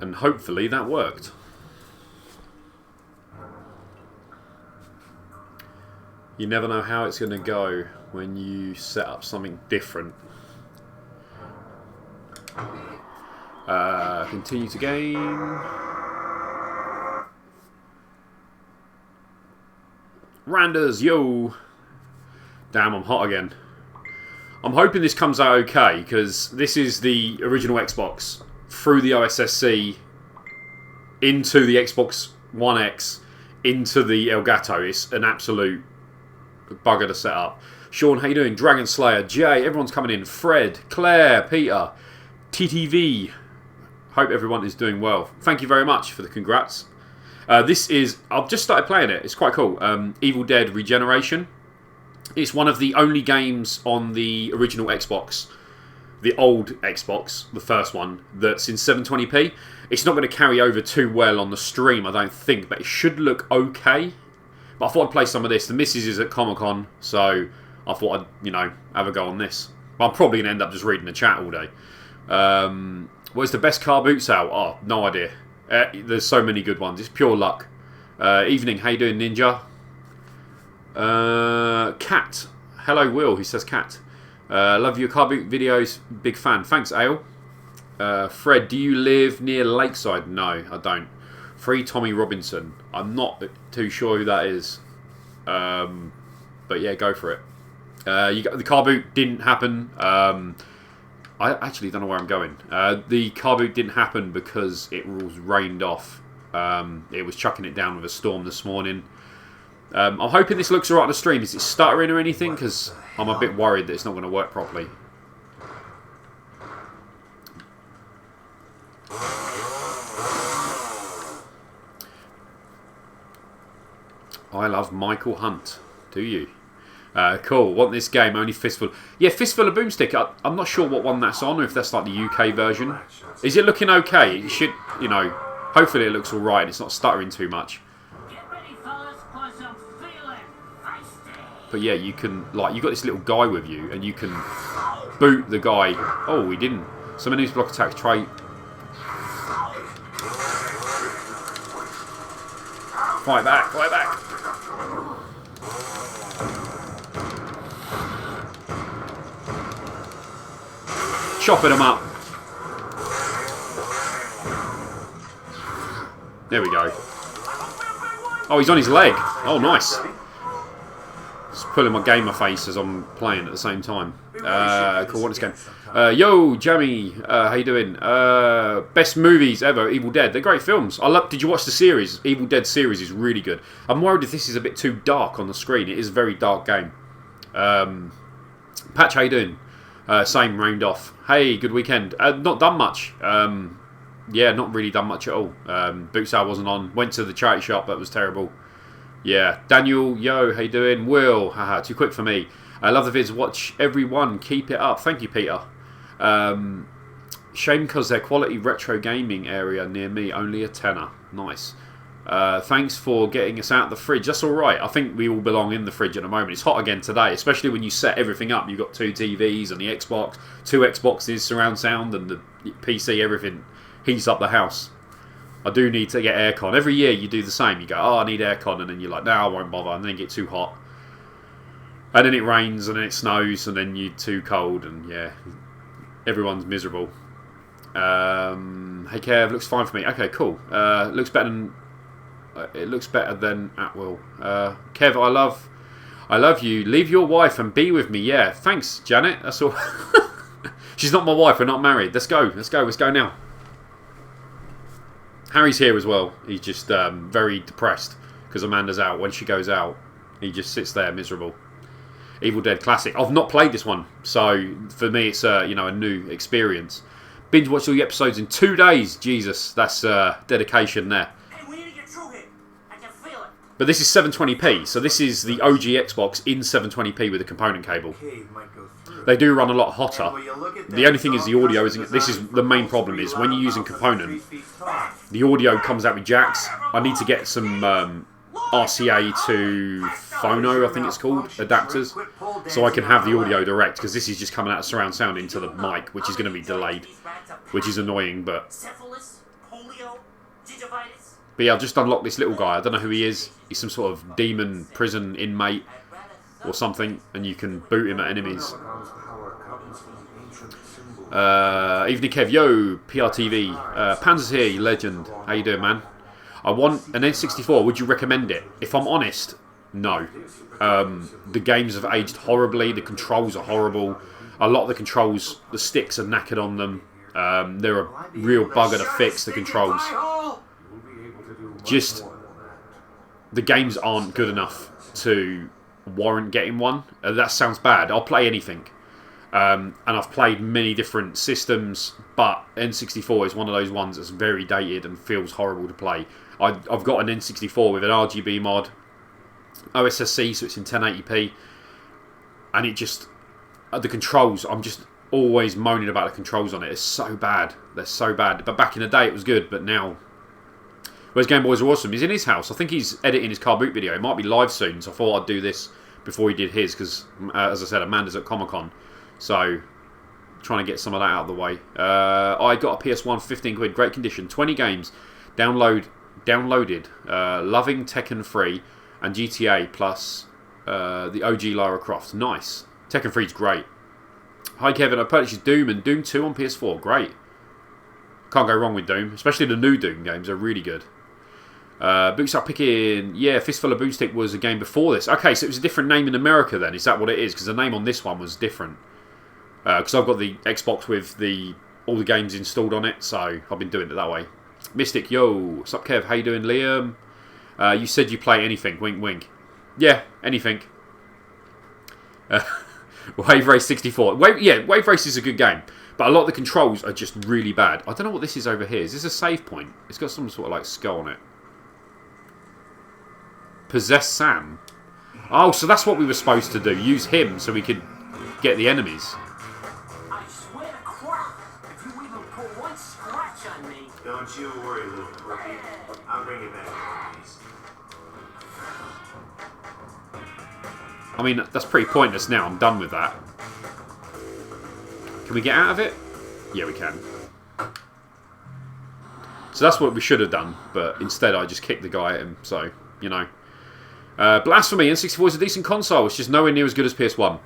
And hopefully that worked. You never know how it's going to go when you set up something different. Continue to game. Randers, yo! Damn, I'm hot again. I'm hoping this comes out okay, because this is the original Xbox through the OSSC into the Xbox One X into the Elgato. It's an absolute bugger to set up. Sean, how you doing? Dragon Slayer, Jay, everyone's coming in. Fred, Claire, Peter, TTV. Hope everyone is doing well. Thank you very much for the congrats. This is... I've just started playing it. It's quite cool. Evil Dead Regeneration. It's one of the only games on the original Xbox, the old Xbox, the first one, that's in 720p. It's not going to carry over too well on the stream, I don't think, but it should look okay. But I thought I'd play some of this. The missus is at Comic-Con, so I thought I'd, you know, have a go on this. But I'm probably going to end up just reading the chat all day. What's the best Carboot sale? Oh, no idea. There's so many good ones. It's pure luck. Evening, how you doing, Ninja? Cat. Hello, Will. He says Cat. Love your Carboot videos. Big fan. Thanks, Ale. Fred, do you live near Lakeside? No, I don't. Free Tommy Robinson. I'm not too sure who that is. But yeah, go for it. The Carboot didn't happen. I actually don't know where I'm going. The Carboot didn't happen because it was rained off. It was chucking it down with a storm this morning. I'm hoping this looks alright on the stream. Is it stuttering or anything? Because I'm a bit worried that it's not going to work properly. I love Michael Hunt. Do you? Cool. Want this game? Only Fistful. Yeah, Fistful of Boomstick. I'm not sure what one that's on, or if that's like the UK version. Is it looking okay? It should, you know, hopefully it looks alright. It's not stuttering too much. But yeah, you can, like, you got this little guy with you, and you can boot the guy. Oh, he didn't. Some enemies block attacks. Try. Fight back, fight back. Chopping him up. There we go. Oh, he's on his leg. Oh, nice. Just pulling my gamer face as I'm playing at the same time. Cool, what is this game? Yo, Jamie, how you doing? Best movies ever, Evil Dead. They're great films. Did you watch the series? Evil Dead series is really good. I'm worried if this is a bit too dark on the screen. It is a very dark game. Patch, how you doing? Same, rained off. Hey, good weekend. Not done much. Yeah, not really done much at all. Boot sale wasn't on. Went to the charity shop. That was terrible. Yeah. Daniel, yo, how you doing? Will, haha, too quick for me. I love the vids. Watch everyone. Keep it up. Thank you, Peter. Shame because their quality retro gaming area near me only a tenner. Nice. Thanks for getting us out the fridge. That's all right. I think we all belong in the fridge at the moment. It's hot again today, especially when you set everything up. You've got 2 TVs and the Xbox, 2 Xboxes, surround sound, and the PC. Everything heats up the house. I do need to get aircon. Every year you do the same. You go, oh, I need aircon, and then you're like, no, I won't bother, and then it gets too hot. And then it rains, and then it snows, and then you're too cold, and yeah, everyone's miserable. Hey Kev, looks fine for me. Okay, cool. Looks better than it looks better than at will. Kev, I love you. Leave your wife and be with me. Yeah, thanks, Janet. That's all. She's not my wife. We're not married. Let's go. Let's go now. Harry's here as well. He's just very depressed because Amanda's out. When she goes out, he just sits there miserable. Evil Dead Classic. I've not played this one, so for me it's a new experience. Binge watched all the episodes in 2 days. Jesus, that's dedication there. Hey, we need to get through here. I can feel it. But this is 720p, so this is the OG Xbox in 720p with a component cable. They do run a lot hotter. The only thing is the audio isn't. This is the main problem is when you're using component, the audio comes out with jacks. I need to get some RCA to phono, I think it's called, adapters, so I can have the audio direct, because this is just coming out of surround sound into the mic, which is going to be delayed, which is annoying, but Did you find this? But yeah, I've just unlocked this little guy. I don't know who he is. He's some sort of demon prison inmate or something, and you can boot him at enemies. Evening Kev, yo, PRTV. Panzer's here, you legend. How you doing, man? I want an N64. Would you recommend it? If I'm honest, no. The games have aged horribly. The controls are horrible. A lot of the controls, the sticks are knackered on them. They're a real bugger to fix, the controls. Just, the games aren't good enough to warrant getting one. That sounds bad. I'll play anything. And I've played many different systems, but N64 is one of those ones that's very dated and feels horrible to play. I've got an N64 with an RGB mod, OSSC, so it's in 1080p, and it just, the controls, I'm just always moaning about the controls on it. It's so bad. They're so bad. But back in the day it was good, but now, whereas Game Boys are awesome. He's in his house. I think he's editing his Carboot video. It might be live soon, so I thought I'd do this before he did his, because, as I said, Amanda's at Comic-Con. So, trying to get some of that out of the way. I got a PS1 15 quid, great condition, 20 games, downloaded, Loving Tekken 3 and GTA plus the OG Lara Croft. Nice. Tekken 3 is great. Hi Kevin, I purchased Doom and Doom 2 on PS4. Great. Can't go wrong with Doom, especially the new Doom games are really good. Boots up picking. Yeah, Fistful of Boomstick was a game before this. Okay, so it was a different name in America then. Is that what it is? Because the name on this one was different. Because I've got the Xbox with all the games installed on it, so I've been doing it that way. Mystic, yo, what's up, Kev? How you doing, Liam? You said you play anything. Wink, wink. Yeah, anything. Wave Race 64. Wave Race is a good game, but a lot of the controls are just really bad. I don't know what this is over here. Is this a save point? It's got some sort of like skull on it. Possess Sam. Oh, so that's what we were supposed to do. Use him so we could get the enemies. I swear to crap, if you even put one scratch on me. Don't you worry, little rookie. I'll bring you back. I mean, that's pretty pointless now. I'm done with that. Can we get out of it? Yeah, we can. So that's what we should have done, but instead I just kicked the guy at him, so, you know. Blasphemy, N64 is a decent console. It's just nowhere near as good as PS1.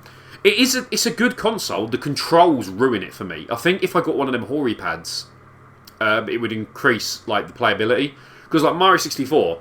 It's a good console. The controls ruin it for me. I think if I got one of them Hori pads, it would increase like the playability. Because like Mario 64,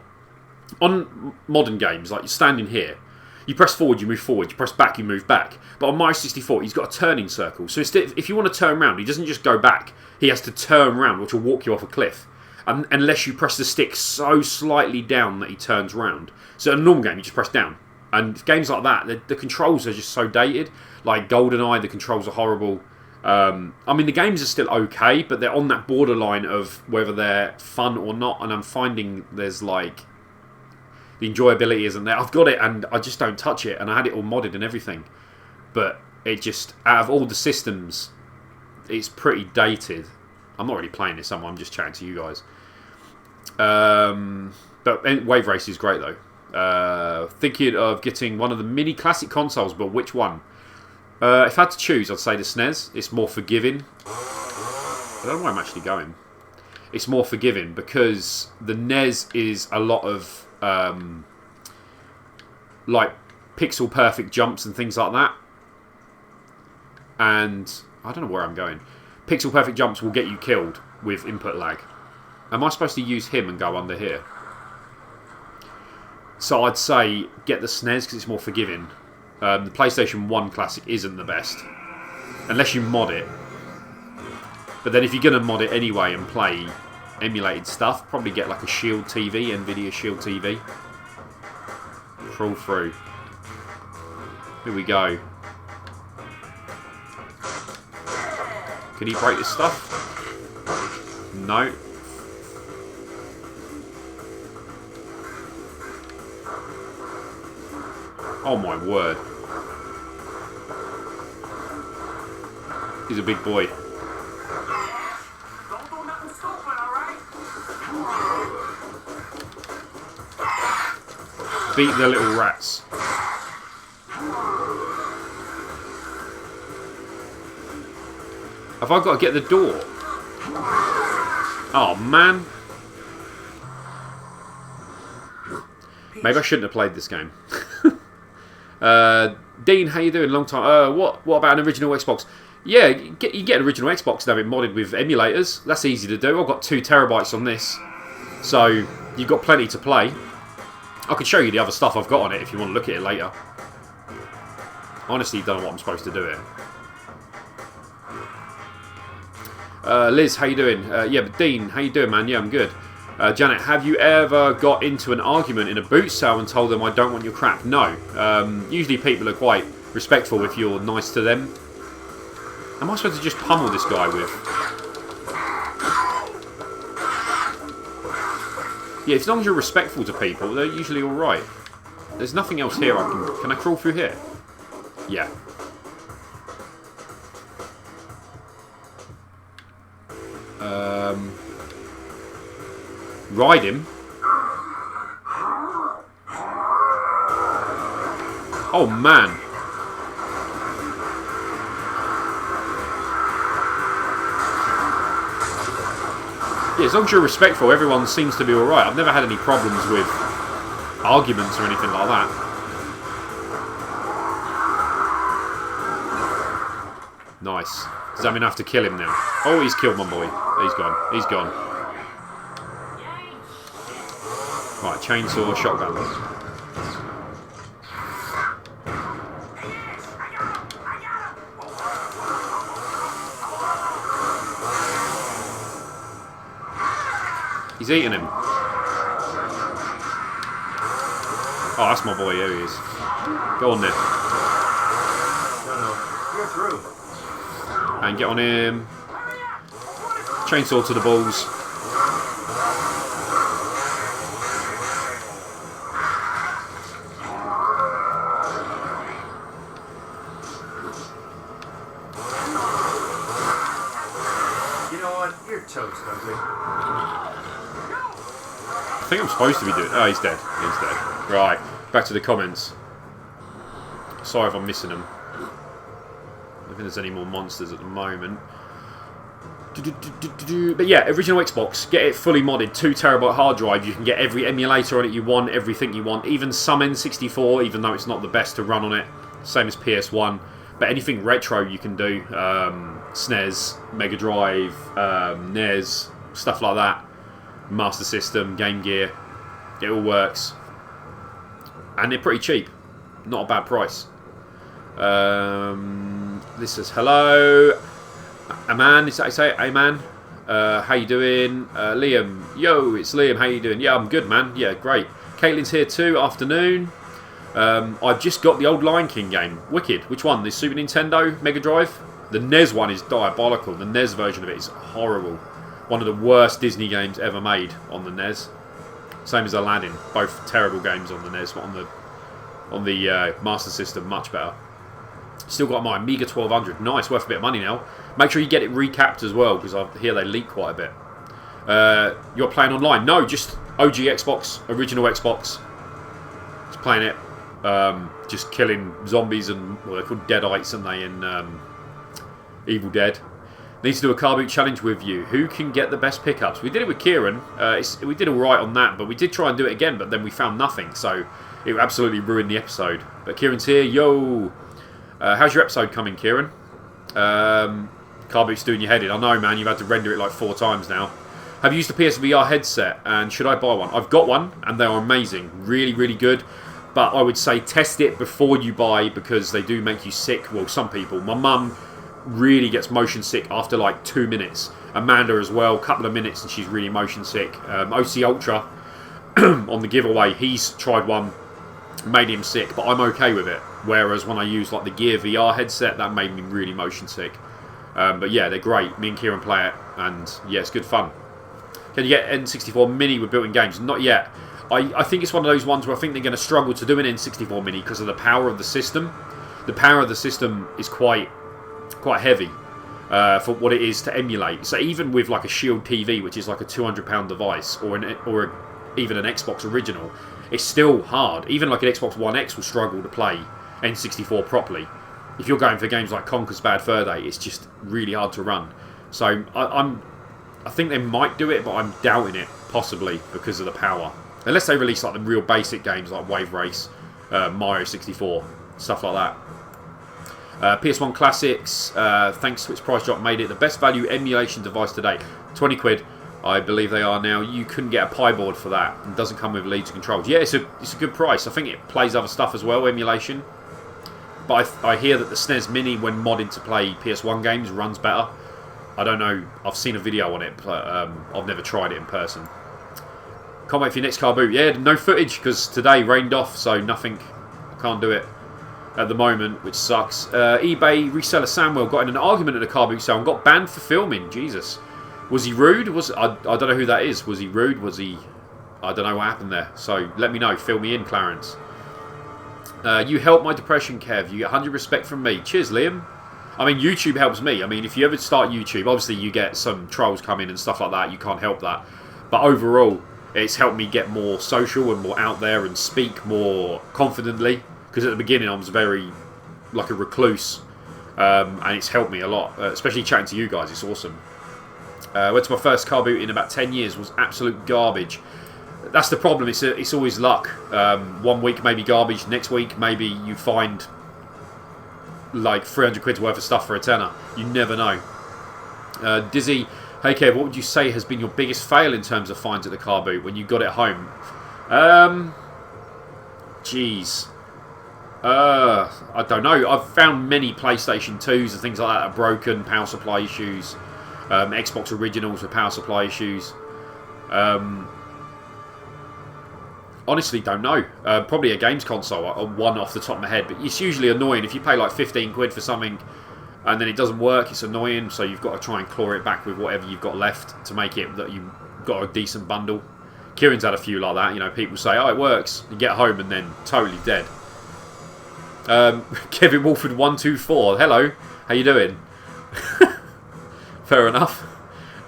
on modern games, like you're standing here, you press forward, you move forward. You press back, you move back. But on Mario 64, he's got a turning circle. So if you want to turn around, he doesn't just go back. He has to turn around, which will walk you off a cliff. Unless you press the stick so slightly down that he turns round. So in a normal game, you just press down. And games like that, the controls are just so dated. Like GoldenEye, the controls are horrible. I mean, the games are still okay, but they're on that borderline of whether they're fun or not. And I'm finding there's like... the enjoyability isn't there. I've got it and I just don't touch it. And I had it all modded and everything. But it just... out of all the systems, it's pretty dated. I'm not really playing this, I'm just chatting to you guys. But Wave Race is great though. Thinking of getting one of the mini classic consoles, but which one? If I had to choose, I'd say the SNES. It's more forgiving. I don't know where I'm actually going. It's more forgiving because the NES is a lot of like pixel perfect jumps and things like that. And I don't know where I'm going. Pixel perfect jumps will get you killed with input lag. Am I supposed to use him and go under here? So I'd say get the SNES because it's more forgiving. The PlayStation 1 Classic isn't the best. Unless you mod it. But then if you're going to mod it anyway and play emulated stuff, probably get like a Shield TV, Nvidia Shield TV. Crawl through. Here we go. Can he break this stuff? No. Oh my word. He's a big boy. Don't do nothing stupid, alright? Beat the little rats. Have I got to get the door? Oh man. Maybe I shouldn't have played this game. Dean, how you doing? Long time. What about an original Xbox? Yeah, you get an original Xbox and have it modded with emulators. That's easy to do. I've got 2 terabytes on this, so you've got plenty to play. I can show you the other stuff I've got on it if you want to look at it later. Honestly, don't know what I'm supposed to do here. Liz, how you doing? Yeah, but Dean, how you doing, man? Yeah, I'm good. Janet, have you ever got into an argument in a boot sale and told them I don't want your crap? No. Usually people are quite respectful if you're nice to them. Am I supposed to just pummel this guy with? Yeah, as long as you're respectful to people, they're usually alright. There's nothing else here I can... Can I crawl through here? Yeah. Ride him? Oh, man. Yeah, as long as you're respectful, everyone seems to be alright. I've never had any problems with arguments or anything like that. Nice. Does that mean I have to kill him now? Oh, he's killed my boy. He's gone. He's gone. Right, chainsaw, shotgun. He's eating him. Oh, that's my boy. Here he is. Go on then. No, you're through. And get on him. Chainsaw to the balls. You know what? You're toast, ugly. I think I'm supposed to be doing... Oh, he's dead. He's dead. Right. Back to the comments. Sorry if I'm missing them. I don't think there's any more monsters at the moment. But yeah, original Xbox. Get it fully modded. 2 terabyte hard drive. You can get every emulator on it you want. Everything you want. Even some N64, even though it's not the best to run on it. Same as PS1. But anything retro you can do. SNES, Mega Drive, n.e.s, stuff like that. Master System, Game Gear. It all works. And they're pretty cheap. Not a bad price. This says, hello. Aman, is that how you say it? Aman. How you doing? Liam. Yo, it's Liam. How you doing? Yeah, I'm good, man. Yeah, great. Caitlin's here too. Afternoon. I've just got the old Lion King game. Wicked. Which one? The Super Nintendo? Mega Drive? The n.e.s one is diabolical. The n.e.s version of it is horrible. One of the worst Disney games ever made on the n.e.s. Same as Aladdin. Both terrible games on the n.e.s, but on the Master System, much better. Still got my Amiga 1200. Nice, worth a bit of money now. Make sure you get it recapped as well, because I hear they leak quite a bit. You're playing online? No, just OG Xbox, original Xbox. Just playing it. Just killing zombies and, well, they're called Deadites, aren't they, in Evil Dead. Needs to do a Carboot challenge with you. Who can get the best pickups? We did it with Kieran. We did alright on that, but we did try and do it again, but then we found nothing, so it absolutely ruined the episode. But Kieran's here. Yo! How's your episode coming, Kieran? Carboot's doing your head in. I know, man. You've had to render it like 4 times now. Have you used the PSVR headset, and should I buy one? I've got one, and they are amazing. Really, really good. But I would say test it before you buy, because they do make you sick. Well, some people. My mum really gets motion sick after like 2 minutes. Amanda as well, couple of minutes and she's really motion sick. OC Ultra on the giveaway, he's tried one, made him sick, but I'm okay with it. Whereas when I use like the Gear VR headset, that made me really motion sick. But yeah, they're great. Me and Kieran play it, and yeah, it's good fun. Can you get N64 Mini with built-in games? Not yet. I think it's one of those ones where I think they're going to struggle to do an N64 Mini because of the power of the system. The power of the system is quite heavy for what it is to emulate. So even with like a Shield TV, which is like a £200 device, or even an Xbox original, it's still hard. Even like an Xbox One X will struggle to play N64 properly. If you're going for games like Conker's Bad Fur Day, it's just really hard to run. So I think they might do it, but I'm doubting it, possibly because of the power. Unless they release like the real basic games like Wave Race, Mario 64, stuff like that. PS1 Classics, thanks to its price drop, made it the best value emulation device to date. 20 quid, I believe they are now. You couldn't get a Pi board for that. It doesn't come with leads and controls. Yeah, it's a good price. I think it plays other stuff as well, emulation. But I hear that the SNES Mini, when modded to play PS1 games, runs better. I don't know. I've seen a video on it, but I've never tried it in person. Can't wait for your next Carboot. Yeah, no footage because today rained off, so nothing. I can't do it at the moment, which sucks. eBay reseller Samuel got in an argument at a Carboot sale and got banned for filming. Jesus. Was he rude? I don't know who that is. Was he rude? Was he... I don't know what happened there. So let me know. Fill me in, Clarence. You help my depression, Kev. You get 100 respect from me. Cheers, Liam. I mean, YouTube helps me. I mean, if you ever start YouTube, obviously you get some trolls come in and stuff like that. You can't help that. But overall, it's helped me get more social and more out there and speak more confidently. Because at the beginning, I was very like a recluse. And it's helped me a lot. Especially chatting to you guys. It's awesome. Went to my first Carboot in about 10 years. Was absolute garbage. That's the problem. It's always luck. 1 week maybe garbage. Next week maybe you find like 300 quid's worth of stuff for a tenner. You never know. Dizzy, hey Kev, what would you say has been your biggest fail in terms of finds at the Carboot when you got it home? Jeez. I don't know. I've found many PlayStation 2s and things like that are broken, power supply issues. Xbox Originals with power supply issues. Honestly, don't know. Probably a games console, one off the top of my head. But it's usually annoying if you pay like 15 quid for something and then it doesn't work. It's annoying, so you've got to try and claw it back with whatever you've got left to make it that you've got a decent bundle. Kieran's had a few like that. You know, people say, "Oh, it works." You get home and then totally dead. Kevin Wolford 124. Hello, how you doing? Fair enough.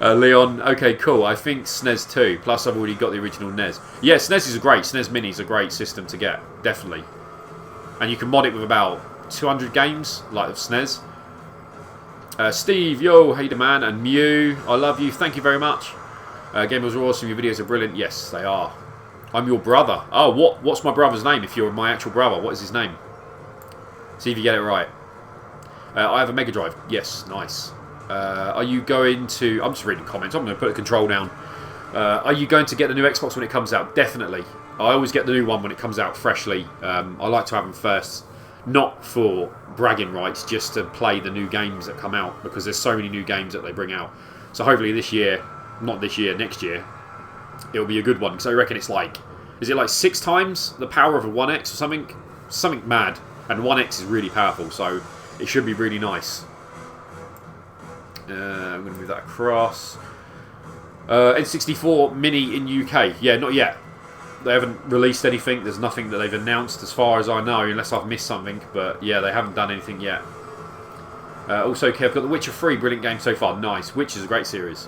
Leon, okay, cool. I think SNES 2. Plus, I've already got the original n.e.s. Yeah, SNES is great. SNES Mini is a great system to get, definitely. And you can mod it with about 200 games, like of SNES. Steve, yo, hey the man, and Mew, I love you. Thank you very much. Gamers are awesome. Your videos are brilliant. Yes, they are. I'm your brother. Oh, what's my brother's name? If you're my actual brother, what is his name? See if you get it right. I have a Mega Drive. Yes, nice. Are you going to... I'm just reading comments. I'm going to put the control down. Are you going to get the new Xbox when it comes out? Definitely. I always get the new one when it comes out freshly. I like to have them first. Not for bragging rights, just to play the new games that come out. Because there's so many new games that they bring out. So hopefully this year... Not this year, next year. It'll be a good one. Because I reckon it's like... Is it like 6 times the power of a 1X or something? Something mad. And 1X is really powerful. So it should be really nice. I'm going to move that across. N64 Mini in UK. Yeah, not yet. They haven't released anything. There's nothing that they've announced as far as I know, unless I've missed something. But yeah, they haven't done anything yet. Also, Kev, got The Witcher 3. Brilliant game so far. Nice. Witcher's a great series.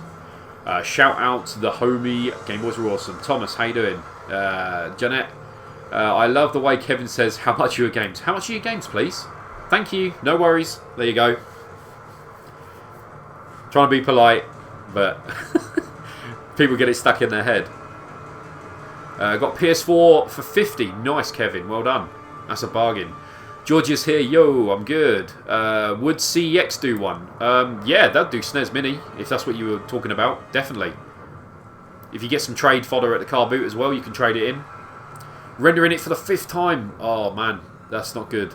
Shout out to the homie. Game Boys were awesome. Thomas, how you doing? Jeanette. I love the way Kevin says, how much are your games? How much are your games, please? Thank you. No worries. There you go. Trying to be polite, but people get it stuck in their head. Got PS4 for 50. Nice, Kevin. Well done. That's a bargain. Georgia's here. Yo, I'm good. Would CEX do one? Yeah, they'll do SNES Mini, if that's what you were talking about. Definitely. If you get some trade fodder at the Carboot as well, you can trade it in. Rendering it for the 5th time. Oh, man. That's not good.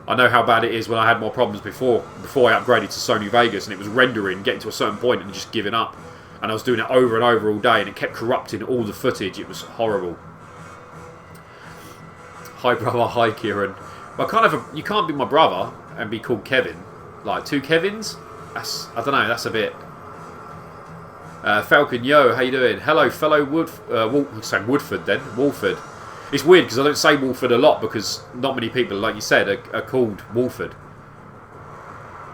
I know how bad it is when I had more problems before I upgraded to Sony Vegas, and it was rendering, getting to a certain point and just giving up. And I was doing it over and over all day, and it kept corrupting all the footage. It was horrible. Hi, brother. Hi, Kieran. But you can't be my brother and be called Kevin. Like 2 Kevins? I don't know. That's a bit. Falcon, yo, how you doing? Hello, fellow Woodford then. Wolford. It's weird because I don't say Wolford a lot because not many people, like you said, are called Wolford.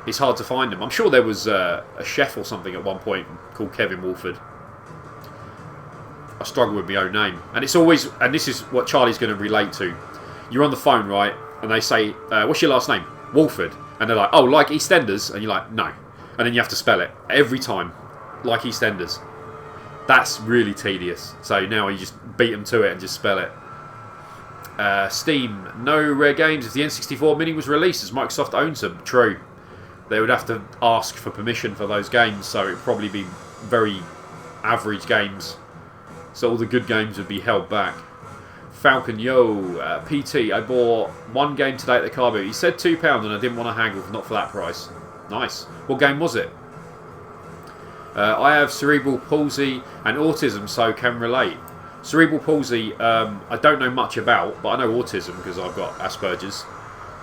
It's hard to find them. I'm sure there was a chef or something at one point called Kevin Wolford. I struggle with my own name. And it's always, and this is what Charlie's going to relate to. You're on the phone, right? And they say, what's your last name? Wolford. And they're like, oh, like EastEnders? And you're like, no. And then you have to spell it every time. Like EastEnders. That's really tedious. So now you just beat them to it and just spell it. Steam, no rare games. If the N64 Mini was released, as Microsoft owns them, true. They would have to ask for permission for those games, so it would probably be very average games. So all the good games would be held back. Falcon, yo, PT, I bought one game today at the Carboot. He said £2 and I didn't want to haggle, not for that price. Nice. What game was it? I have cerebral palsy and autism, so can relate. Cerebral palsy, I don't know much about, but I know autism because I've got Asperger's.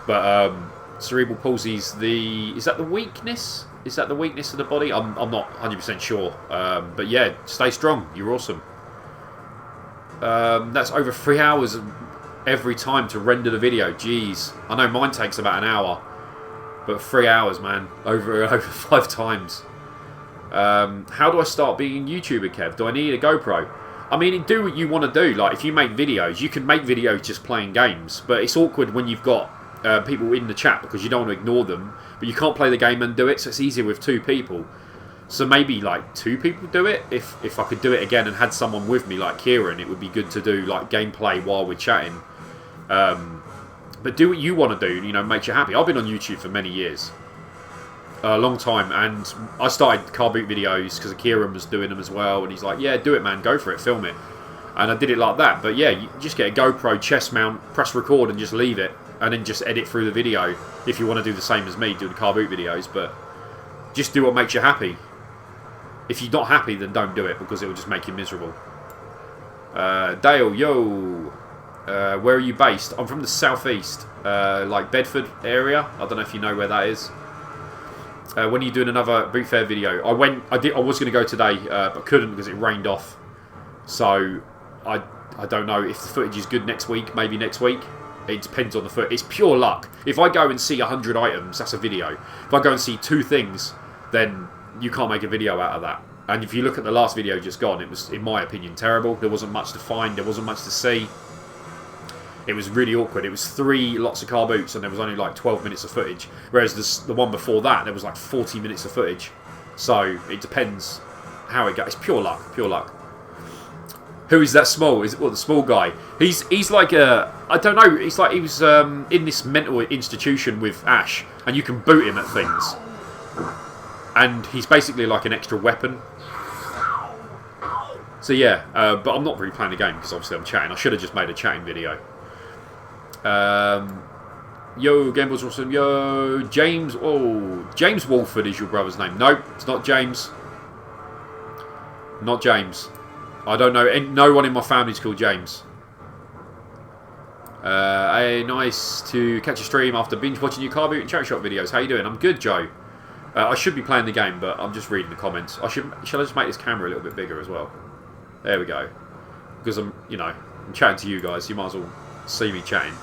But cerebral palsy is that the weakness? Is that the weakness of the body? I'm not 100% sure. But yeah, stay strong. You're awesome. That's over 3 hours every time to render the video. Jeez. I know mine takes about an hour. But 3 hours, man. Over 5 times. How do I start being a YouTuber, Kev? Do I need a GoPro? I mean, do what you want to do. Like, if you make videos, you can make videos just playing games. But it's awkward when you've got people in the chat because you don't want to ignore them. But you can't play the game and do it, so it's easier with 2 people. So maybe, like, 2 people do it. If I could do it again and had someone with me, like Kieran, it would be good to do, like, gameplay while we're chatting. But do what you want to do, you know, makes you happy. I've been on YouTube for many years. A long time, and I started Carboot videos because Kieran was doing them as well, and he's like, yeah, do it, man, go for it, film it. And I did it like that. But yeah, you just get a GoPro chest mount, press record and just leave it, and then just edit through the video if you want to do the same as me, do the Carboot videos. But just do what makes you happy. If you're not happy, then don't do it, because it will just make you miserable. Dale, yo, where are you based? I'm from the southeast, like Bedford area. I don't know if you know where that is. When are you doing another boot fair video? I was going to go today, but couldn't because it rained off. So I don't know if the footage is good next week. Maybe next week. It depends on the foot. It's pure luck. If I go and see 100 items, that's a video. If I go and see 2 things, then you can't make a video out of that. And if you look at the last video just gone, it was, in my opinion, terrible. There wasn't much to find. There wasn't much to see. It was really awkward. It was 3 lots of car boots and there was only like 12 minutes of footage. Whereas the one before that, there was like 40 minutes of footage. So it depends how it goes. It's pure luck. Pure luck. Who is that small? Is it the small guy? He's like a, I don't know. It's like he was in this mental institution with Ash, and you can boot him at things. And he's basically like an extra weapon. So yeah, but I'm not really playing the game because obviously I'm chatting. I should have just made a chatting video. Yo, Gambles Wilson. Yo, James. Oh, James Walford is your brother's name. Nope, it's not James. Not James. I don't know. No one in my family's called James. Nice to catch a stream after binge watching your Carboot and Charity Shop videos. How you doing? I'm good, Joe. I should be playing the game, but I'm just reading the comments. Shall I just make this camera a little bit bigger as well? There we go. Because I'm chatting to you guys. You might as well see me chatting.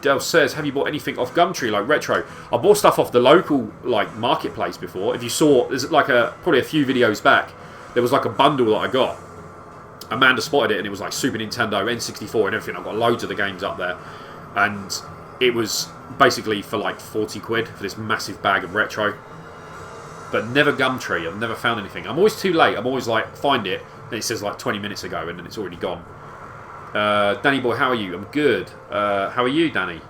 Del says, have you bought anything off Gumtree like retro? I bought stuff off the local like marketplace before. If you saw, there's like probably a few videos back, there was like a bundle that I got. Amanda spotted it and it was like Super Nintendo, N64 and everything. I've got loads of the games up there. And it was basically for like 40 quid for this massive bag of retro. But never Gumtree. I've never found anything. I'm always too late. I'm always like, find it. And it says like 20 minutes ago and then it's already gone. Danny boy, how are you? I'm good. How are you, Danny?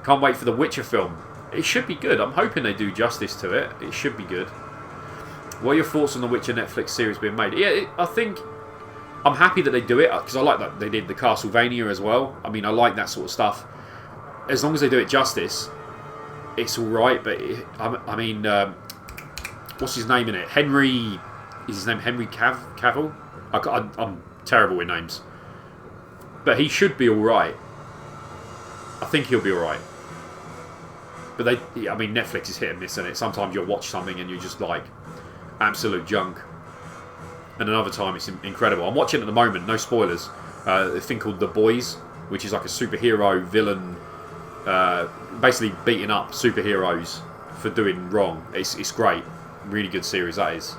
Can't wait for the Witcher film. It should be good. I'm hoping they do justice to it. It should be good. What are your thoughts on the Witcher Netflix series being made? Yeah, I think I'm happy that they do it because I like that they did the Castlevania as well. I mean, I like that sort of stuff. As long as they do it justice, it's all right. But I mean, what's his name in it? Henry. Is his name Henry Cavill? I'm terrible with names. But he should be alright. I think he'll be alright. But I mean, Netflix is hit and miss, isn't it? Sometimes you'll watch something and you're just like, absolute junk. And another time it's incredible. I'm watching at the moment, no spoilers, a thing called The Boys, which is like a superhero villain, basically beating up superheroes for doing wrong. It's great. Really good series, that is.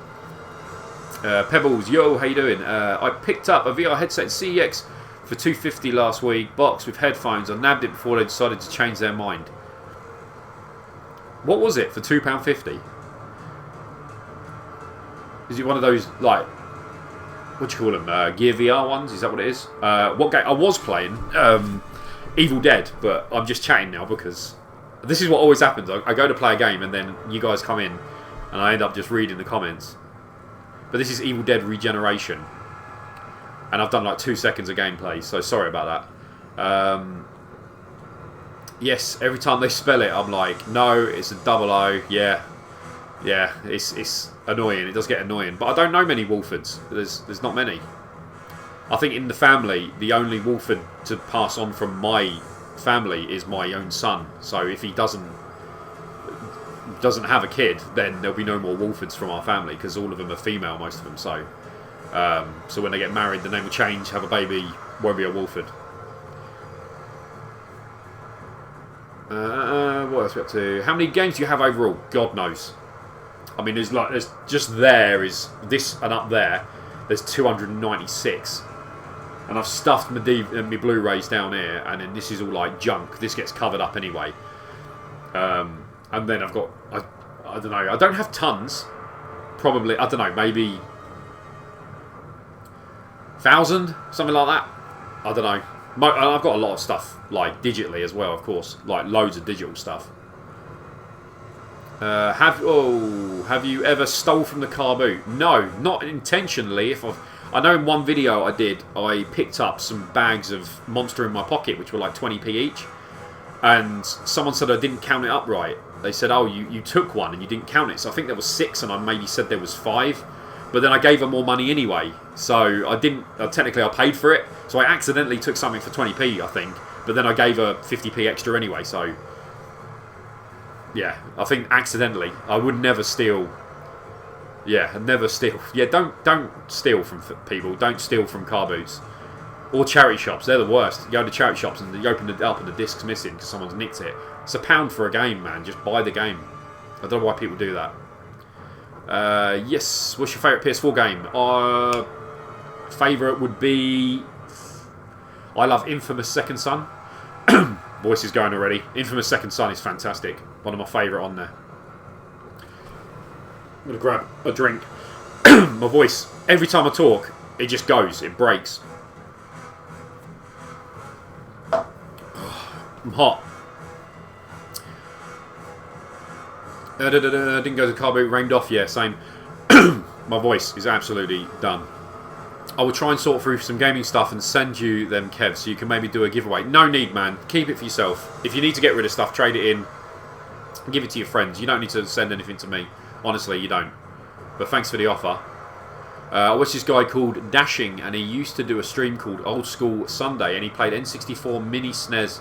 Pebbles, yo, how you doing? I picked up a VR headset in CEX for $250 last week, box with headphones. I nabbed it before they decided to change their mind. What was it for £2.50? Is it one of those, like, what do you call them? Gear VR ones? Is that what it is? What game? I was playing Evil Dead, but I'm just chatting now because this is what always happens. I go to play a game and then you guys come in and I end up just reading the comments. But this is Evil Dead Regeneration. And I've done like 2 seconds of gameplay, so sorry about that. Yes, every time they spell it, I'm like, no, it's a double O. Yeah, it's annoying. It does get annoying. But I don't know many Wolfords. There's not many. I think in the family, the only Wolford to pass on from my family is my own son. So if he doesn't have a kid, then there'll be no more Wolfords from our family because all of them are female, most of them. So, so when they get married, the name will change. Have a baby, won't be a Wolford. What else are we up to? How many games do you have overall? God knows. I mean, there's just there is this and up there. There's 296, and I've stuffed my Blu-rays down here, and then this is all like junk. This gets covered up anyway. And then I've got I don't know. I don't have tons. Probably I don't know. Maybe 1,000, something like that. I don't know. I've got a lot of stuff like digitally as well, of course, like loads of digital stuff. Have you ever stole from the Carboot? No, not intentionally. I know in one video I picked up some bags of Monster in my pocket, which were like 20p each, and someone said I didn't count it up right. They said, oh, you took one and you didn't count it. So I think there was 6, and I maybe said there was 5. But then I gave her more money anyway, so I didn't. Technically, I paid for it, so I accidentally took something for 20p, I think. But then I gave her 50p extra anyway, so yeah, I think accidentally. I would never steal. Yeah, I'd never steal. Yeah, don't steal from people. Don't steal from car boots or charity shops. They're the worst. You go to charity shops and you open it up and the disc's missing because someone's nicked it. It's £1 for a game, man. Just buy the game. I don't know why people do that. Yes. What's your favourite PS4 game? Favourite would be... I love Infamous Second Son. Voice is going already. Infamous Second Son is fantastic. One of my favourite on there. I'm going to grab a drink. My voice, every time I talk, it just goes. It breaks. I'm hot. Didn't go to the car boot, rained off, yeah, same. My voice is absolutely done. I will try and sort through some gaming stuff and send you them, Kev, so you can maybe do a giveaway. No need, man. Keep it for yourself. If you need to get rid of stuff, trade it in. Give it to your friends. You don't need to send anything to me. Honestly, you don't. But thanks for the offer. I watched this guy called Dashing, and he used to do a stream called Old School Sunday, and he played N64 Mini SNES.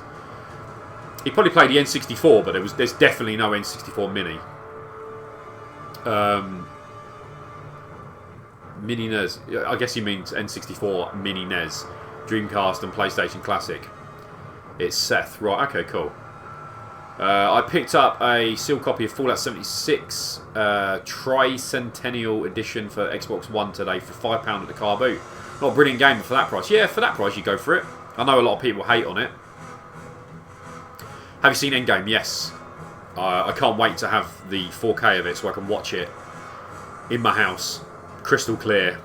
He probably played the N64, but there's definitely no N64 Mini. Mini n.e.s. I guess he means N64 Mini n.e.s. Dreamcast and PlayStation Classic. It's Seth. Right, okay, cool. I picked up a sealed copy of Fallout 76 Tricentennial Edition for Xbox One today for £5 at the car boot. Not a brilliant game for that price. Yeah, for that price you go for it. I know a lot of people hate on it. Have you seen Endgame? Yes. I can't wait to have the 4K of it so I can watch it in my house, crystal clear,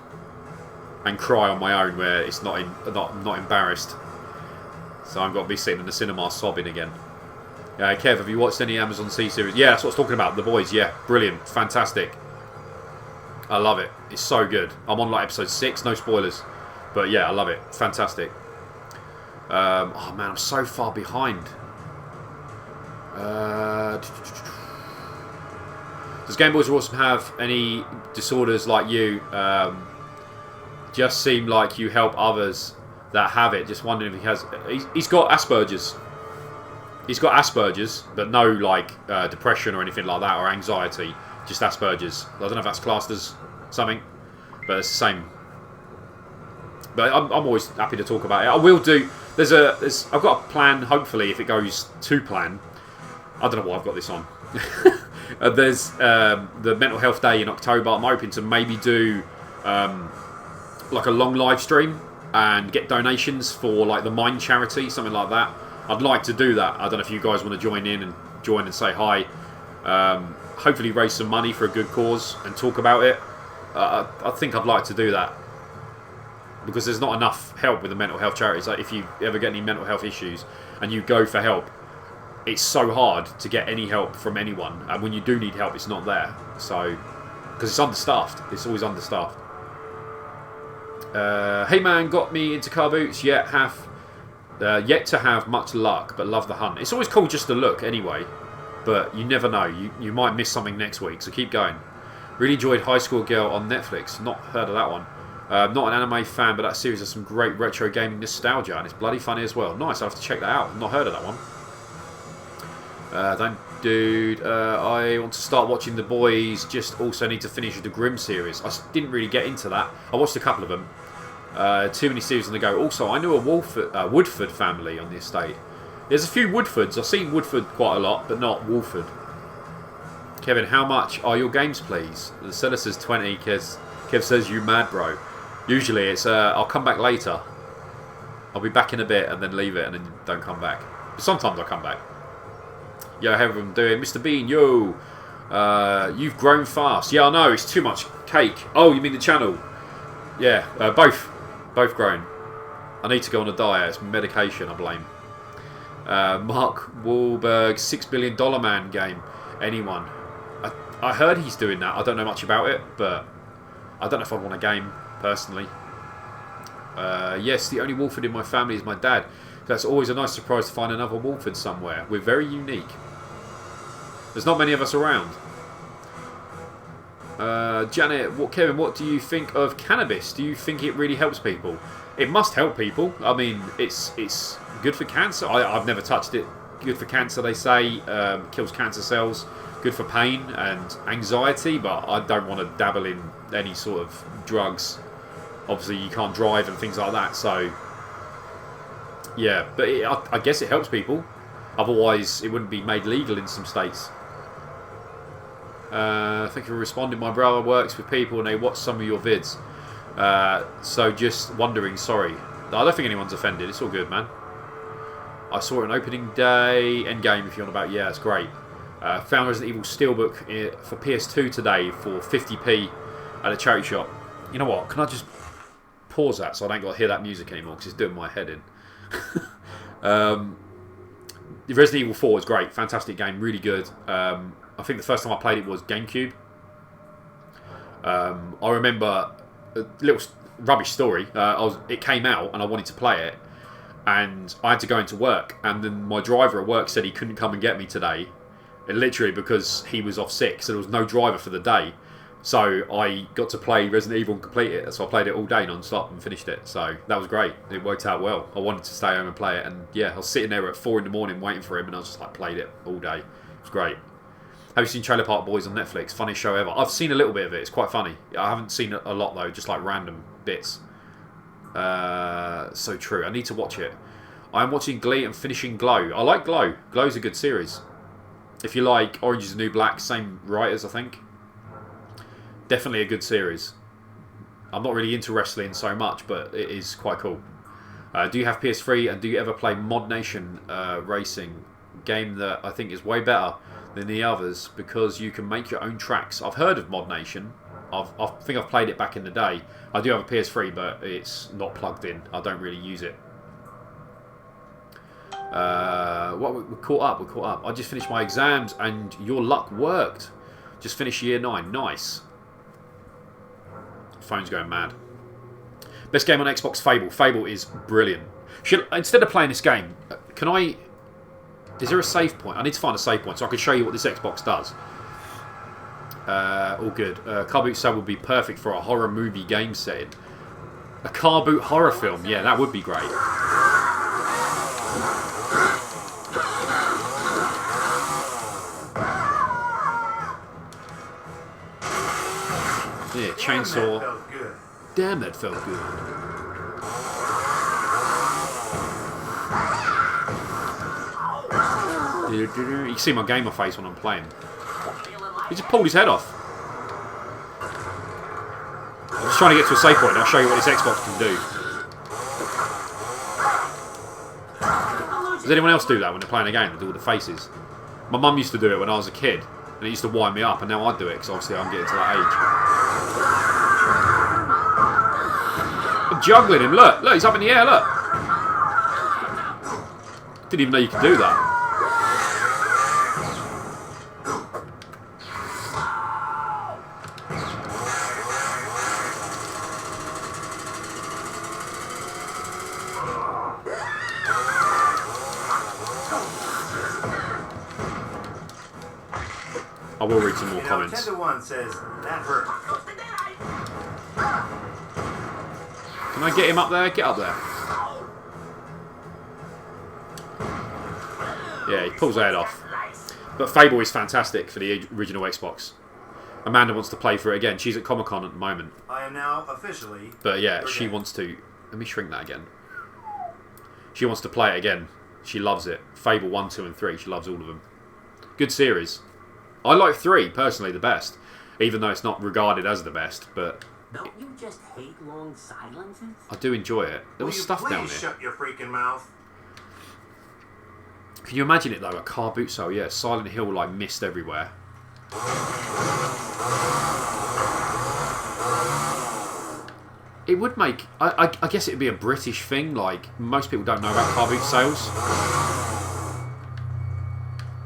and cry on my own where it's not embarrassed. So I've got to be sitting in the cinema sobbing again. Kev, have you watched any Amazon C series? Yeah, that's what I was talking about. The Boys, yeah, brilliant, fantastic. I love it. It's so good. I'm on like episode 6, no spoilers, but yeah, I love it. Fantastic. Oh man, I'm so far behind. Does Game Boys Awesome have any disorders like you? Just seem like you help others that have it. Just wondering if he has. He's got Asperger's. He's got Asperger's, but no like depression or anything like that, or anxiety. Just Asperger's. I don't know if that's classed as something, but it's the same. But I'm always happy to talk about it. I will do. I've got a plan. Hopefully, if it goes to plan. I don't know why I've got this on. There's the Mental Health Day in October. I'm hoping to maybe do like a long live stream and get donations for like the Mind charity, something like that. I'd like to do that. I don't know if you guys want to join in and say hi. Hopefully raise some money for a good cause and talk about it. I think I'd like to do that. Because there's not enough help with the mental health charities. Like, if you ever get any mental health issues and you go for help, it's so hard to get any help from anyone. And when you do need help, it's not there. So, because it's understaffed. It's always understaffed. Hey man, got me into car boots. Yet to have much luck, but love the hunt. It's always cool just to look anyway. But you never know. You might miss something next week. So keep going. Really enjoyed High School Girl on Netflix. Not heard of that one. Not an anime fan, but that series has some great retro gaming nostalgia, and it's bloody funny as well. Nice, I'll have to check that out. I've not heard of that one. I want to start watching The Boys, just also need to finish the Grimm series. I didn't really get into that. I watched a couple of them. Too many series on the go. Also, I knew a Woodford family on the estate. There's a few Woodfords. I've seen Woodford quite a lot, but not Wolford. Kevin, how much are your games, please? The seller says 20. Kev says, you mad, bro. Usually it's, I'll come back later. I'll be back in a bit and then leave it and then don't come back. But sometimes I come back. Yo, how everyone doing? Mr. Bean, yo. You've grown fast. Yeah, I know. It's too much cake. Oh, you mean the channel? Yeah, both. Both grown. I need to go on a diet. It's medication, I blame. Mark Wahlberg, $6 Billion Man game. Anyone? I heard he's doing that. I don't know much about it, but I don't know if I'd want a game, personally. Yes, the only Wolford in my family is my dad. That's always a nice surprise to find another Wolford somewhere. We're very unique. There's not many of us around. Janet, Kevin, what do you think of cannabis? Do you think it really helps people? It must help people. I mean, it's good for cancer. I've never touched it. Good for cancer, they say. Kills cancer cells. Good for pain and anxiety, but I don't want to dabble in any sort of drugs. Obviously, you can't drive and things like that, so... Yeah, but I guess it helps people. Otherwise, it wouldn't be made legal in some states. Thank you for responding. My brother works with people and they watch some of your vids. So just wondering, sorry. I don't think anyone's offended. It's all good, man. I saw it on opening day. Endgame, if you're on about. Yeah, it's great. Found Resident Evil Steelbook for PS2 today for 50p at a charity shop. You know what? Can I just pause that so I don't got to hear that music anymore because it's doing my head in. Resident Evil 4 is great. Fantastic game. Really good. I think the first time I played it was GameCube. I remember a little rubbish story. It came out and I wanted to play it. And I had to go into work. And then my driver at work said he couldn't come and get me today. Literally because he was off sick. So there was no driver for the day. So I got to play Resident Evil and complete it. So I played it all day non-stop and finished it. So that was great. It worked out well. I wanted to stay home and play it. And yeah, I was sitting there at 4 in the morning waiting for him. And I just like played it all day. It was great. Have you seen Trailer Park Boys on Netflix? Funniest show ever. I've seen a little bit of it. It's quite funny. I haven't seen it a lot though. Just like random bits. So true. I need to watch it. I'm watching Glee and finishing Glow. I like Glow. Glow's a good series. If you like Orange is the New Black, same writers, I think. Definitely a good series. I'm not really into wrestling so much, but it is quite cool. Do you have PS3 and do you ever play Mod Nation Racing? Game that I think is way better than the others because you can make your own tracks. I've heard of Mod Nation. I think I've played it back in the day. I do have a PS3, but it's not plugged in. I don't really use it. We're caught up. I just finished my exams and your luck worked. Just finished year 9. Nice. Phone's going mad. Best game on Xbox, Fable. Fable is brilliant. Instead of playing this game, can I... Is there a save point? I need to find a save point so I can show you what this Xbox does. All good. Carboot sale would be perfect for a horror movie game setting. A Carboot horror film. Yeah, that would be great. Yeah, chainsaw. Damn, that felt good. You can see my gamer face when I'm playing. He just pulled his head off. I'm just trying to get to a save point and I'll show you what this Xbox can do. Does anyone else do that when they're playing a game? They do all the faces. My mum used to do it when I was a kid. And it used to wind me up, and now I do it because obviously I'm getting to that age. juggling him. Look, look, he's up in the air. Look. Didn't even know you could do that. I will read some more comments. 10 to 1 says that hurt. Can I get him up there? Get up there. Yeah, he pulls the head off. But Fable is fantastic for the original Xbox. Amanda wants to play for it again. She's at Comic-Con at the moment. I am now officially... But yeah, she wants to... Let me shrink that again. She wants to play it again. She loves it. Fable 1, 2 and 3. She loves all of them. Good series. I like 3, personally, the best. Even though it's not regarded as the best, but... Don't you just hate long silences? I do enjoy it. There was stuff down there. Shut your freaking mouth. Can you imagine it though? A Carboot cell, yeah. Silent Hill, like mist everywhere. It would make... I guess it would be a British thing. Like, most people don't know about Carboot sales.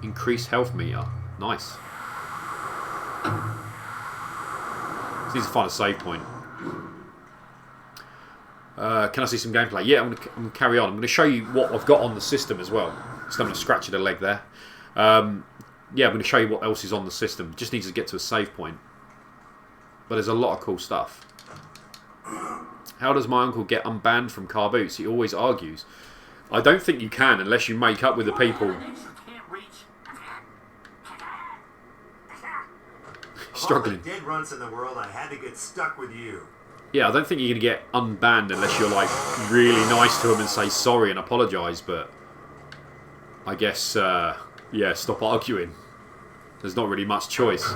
Increased health meter. Nice. Just need to find a save point. Can I see some gameplay? Yeah, I'm going to carry on. I'm going to show you what I've got on the system as well. Just having a scratch at a leg there. Yeah, I'm going to show you what else is on the system. Just needs to get to a save point. But there's a lot of cool stuff. How does my uncle get unbanned from car boots? He always argues. I don't think you can unless you make up with the people. Struggling. Dead runts in the world, I had to get stuck with you. Yeah, I don't think you're going to get unbanned unless you're like really nice to them and say sorry and apologise, but I guess, yeah, stop arguing. There's not really much choice.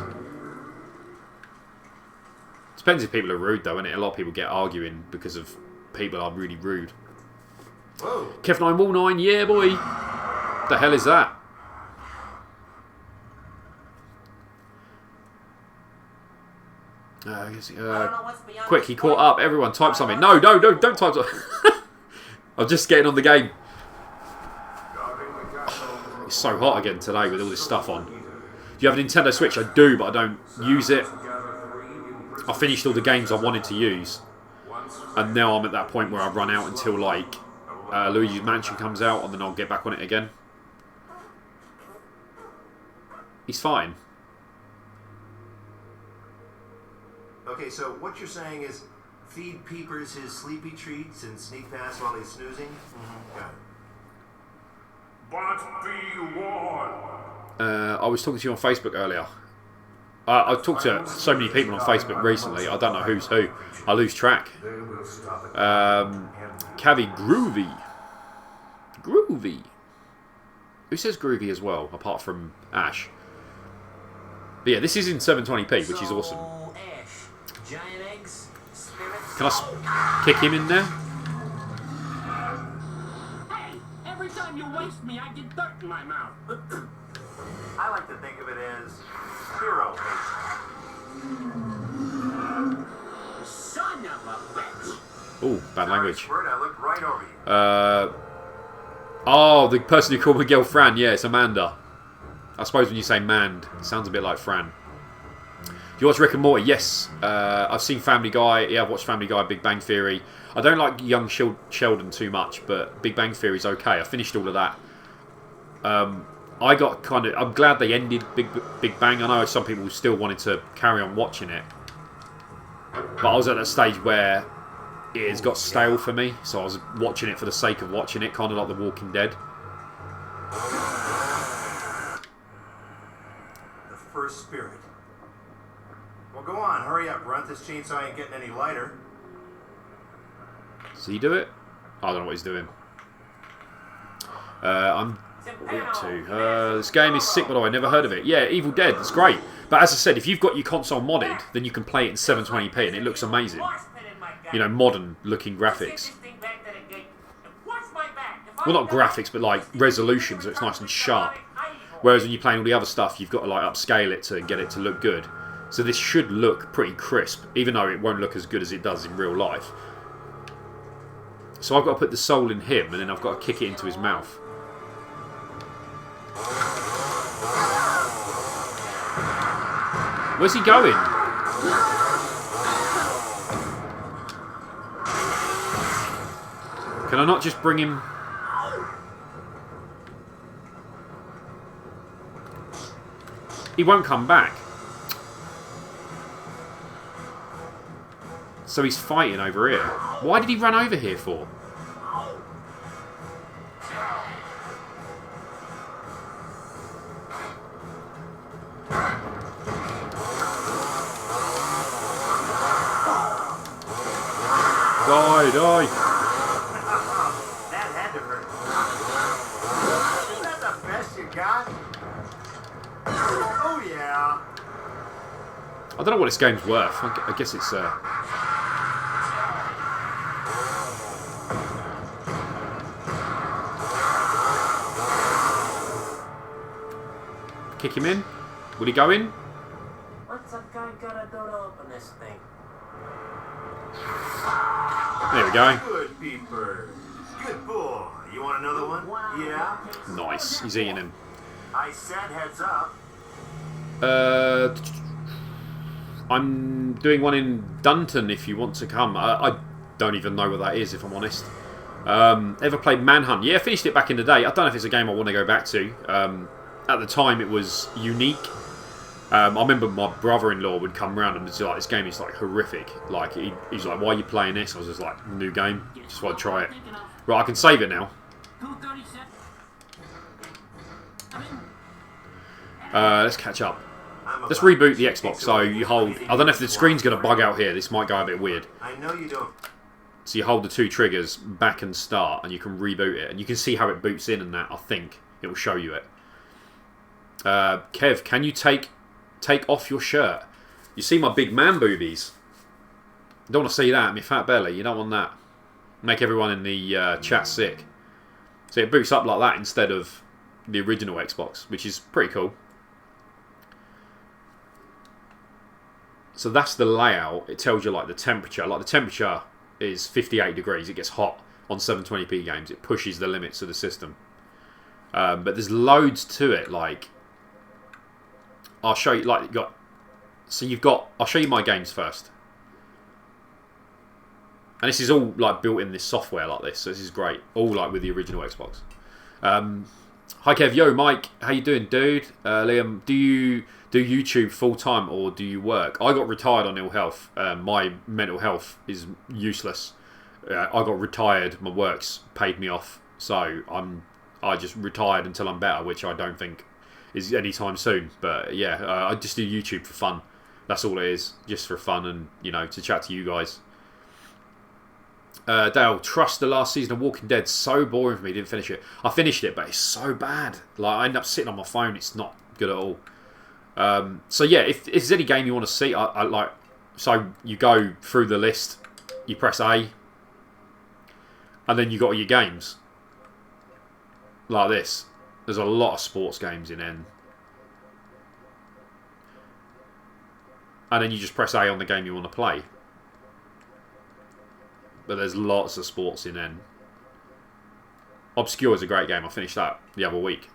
Depends if people are rude though, innit? A lot of people get arguing because of people are really rude. Whoa. Kev9 Wall 9, yeah boy! The hell is that? Quick, he caught up. Everyone, type something. No, don't type something. I'm just getting on the game. Oh, it's so hot again today with all this stuff on. Do you have a Nintendo Switch? I do, but I don't use it. I finished all the games I wanted to use. And now I'm at that point where I've run out until like Luigi's Mansion comes out and then I'll get back on it again. He's fine. Okay, so what you're saying is feed Peepers his sleepy treats and sneak past while he's snoozing? Mm-hmm. Got it. But be warned. I was talking to you on Facebook earlier. I've talked to so many people on Facebook recently, I don't know who's who. I lose track. Cavi Groovy. Groovy. Who says Groovy as well, apart from Ash? But yeah, this is in 720p, which is awesome. Giant eggs, spirits. Can I kick him in there? Hey, every time you waste me, I get dirt in my mouth. I like to think of it as hero hate. Son of a bitch. Oh, bad language. Word, I looked right over you. Oh, the person who called Miguel Fran. Yeah, it's Amanda. I suppose when you say manned, it sounds a bit like Fran. Do you watch Rick and Morty? Yes. I've seen Family Guy. Yeah, I've watched Family Guy, Big Bang Theory. I don't like Young Sheldon too much, but Big Bang Theory's okay. I finished all of that. I got kind of... I'm glad they ended Big Bang. I know some people still wanted to carry on watching it. But I was at that stage where it has got stale for me. So I was watching it for the sake of watching it. Kind of like The Walking Dead. The first spirit. Well, go on. Hurry up, Runt. This chainsaw ain't getting any lighter. Does he do it? I don't know what he's doing. I'm... What are we up to? This game is sick, by the way. Never heard of it. Yeah, Evil Dead. It's great. But as I said, if you've got your console modded, then you can play it in 720p and it looks amazing. You know, modern looking graphics. Well, not graphics, but like resolution, so it's nice and sharp. Whereas when you're playing all the other stuff, you've got to like upscale it to get it to look good. So this should look pretty crisp, even though it won't look as good as it does in real life. So I've got to put the soul in him, and then I've got to kick it into his mouth. Where's he going? Can I not just bring him... He won't come back. So he's fighting over here. Why did he run over here for? Die! That had to hurt. Is that the best you got? Oh yeah. I don't know what this game's worth. I guess it's... Kick him in. Will he go in? What's a guy gotta do to open this thing? There we go. Good peeper. Good boy. You want another one? Yeah. Nice. He's eating him. I said heads up. I'm doing one in Dunton if you want to come. I don't even know what that is, if I'm honest. Ever played Manhunt? Yeah, finished it back in the day. I don't know if it's a game I want to go back to. At the time, it was unique. I remember my brother-in-law would come round and was like, "This game is like horrific." Like he's like, "Why are you playing this?" I was just like, "New game, just want to try it." Right, I can save it now. Let's catch up. Let's reboot the Xbox. So you hold. I don't know if the screen's going to bug out here. This might go a bit weird. I know you don't. So you hold the two triggers, back and start, and you can reboot it, and you can see how it boots in and that. I think it will show you it. Kev, can you take off your shirt? You see my big man boobies? You don't want to see that, my fat belly. You don't want that. Make everyone in the chat sick. So it boots up like that instead of the original Xbox, which is pretty cool. So that's the layout. It tells you like the temperature. Like the temperature is 58 degrees. It gets hot on 720p games. It pushes the limits of the system. But there's loads to it. Like I'll show you. Like I'll show you my games first. And this is all like built in this software like this. So this is great. All like with the original Xbox. Hi Kev, yo Mike, how you doing, dude? Liam, do you do YouTube full time or do you work? I got retired on ill health. My mental health is useless. I got retired. My work's paid me off, so I just retired until I'm better, which I don't think is anytime soon. But yeah, I just do YouTube for fun. That's all it is, just for fun and to chat to you guys. Dale, trust the last season of Walking Dead. So boring for me. Didn't finish it. I finished it, but it's so bad. Like I end up sitting on my phone. It's not good at all. So yeah, if there's any game you want to see, I like. So you go through the list. You press A, and then you got all your games. Like this. There's a lot of sports games in N. And then you just press A on the game you want to play. But there's lots of sports in N. Obscure is a great game. I finished that the other week.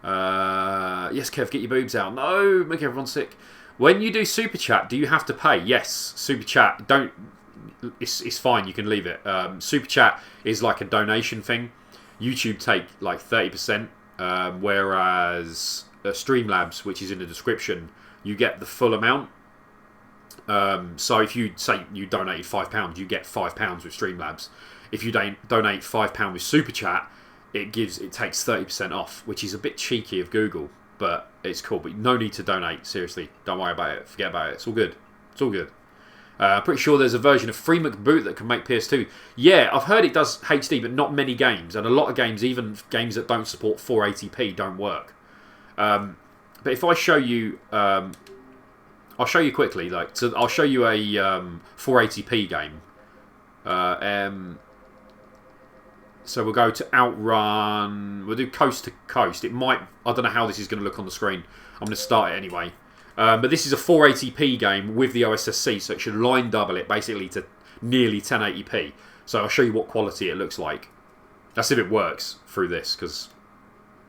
Yes, Kev, get your boobs out. No, make everyone sick. When you do Super Chat, do you have to pay? Yes, Super Chat. Don't. It's fine. You can leave it. Super Chat is like a donation thing. YouTube take like 30%, whereas Streamlabs, which is in the description, you get the full amount. So if you say you donated £5, you get £5 with Streamlabs. If you donate £5 with Super Chat, it takes 30% off, which is a bit cheeky of Google, but it's cool. But no need to donate. Seriously, don't worry about it. Forget about it. It's all good. It's all good. Pretty sure there's a version of Free McBoot that can make PS2. Yeah, I've heard it does HD, but not many games, and a lot of games, even games that don't support 480p, don't work. But if I show you. I'll show you quickly. I'll show you a 480p game. So we'll go to Outrun. We'll do Coast to Coast. It might. I don't know how this is going to look on the screen. I'm going to start it anyway. But this is a 480p game with the OSSC, so it should line double it basically to nearly 1080p. So I'll show you what quality it looks like. Let's see if it works through this, because...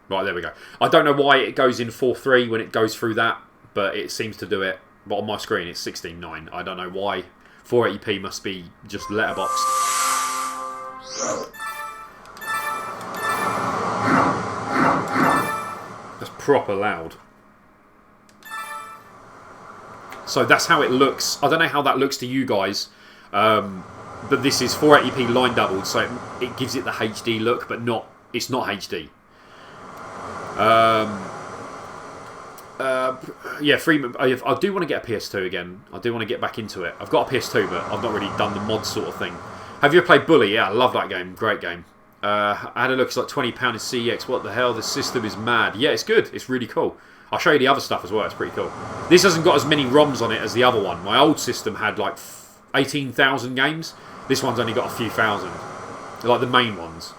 Right, there we go. I don't know why it goes in 4:3 when it goes through that, but it seems to do it. But on my screen, it's 16:9. I don't know why. 480p must be just letterboxed. That's proper loud. So that's how it looks. I don't know how that looks to you guys, but this is 480p line doubled, so it gives it the HD look, but not. It's not HD. Yeah, Freeman. I do want to get a PS2 again. I do want to get back into it. I've got a PS2, but I've not really done the mod sort of thing. Have you ever played Bully? Yeah, I love that game. Great game. I had a look. It's like £20 in CEX. What the hell? This system is mad. Yeah, it's good. It's really cool. I'll show you the other stuff as well. It's pretty cool. This hasn't got as many ROMs on it as the other one. My old system had like 18,000 games. This one's only got a few thousand. Like the main ones.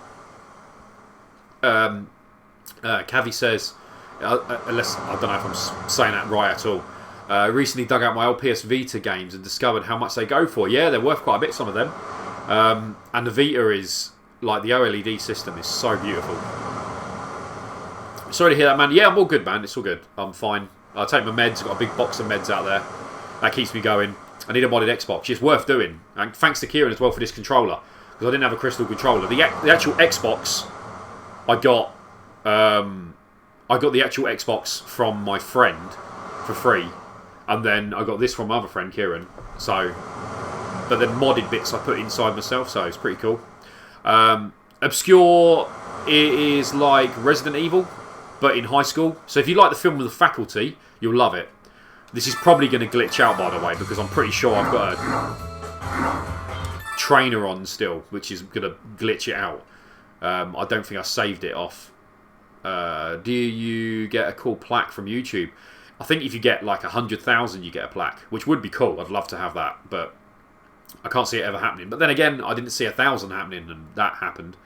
Cavi says, unless I don't know if I'm saying that right at all. Recently dug out my old PS Vita games and discovered how much they go for. Yeah, they're worth quite a bit, some of them. And the Vita is, like, the OLED system is so beautiful. Sorry to hear that, man. Yeah, I'm all good, man. It's all good. I'm fine. I take my meds. I've got a big box of meds out there. That keeps me going. I need a modded Xbox. It's worth doing. And thanks to Kieran as well for this controller, because I didn't have a crystal controller. The actual Xbox, I got the actual Xbox from my friend for free, and then I got this from my other friend Kieran. So, but then modded bits I put inside myself, so it's pretty cool. Obscure is like Resident Evil, but in high school. So if you like the film with the faculty, you'll love it. This is probably going to glitch out, by the way, because I'm pretty sure I've got a trainer on still, which is going to glitch it out. I don't think I saved it off. Do you get a cool plaque from YouTube? I think if you get like 100,000, you get a plaque, which would be cool. I'd love to have that, but I can't see it ever happening. But then again, I didn't see 1,000 happening, and that happened.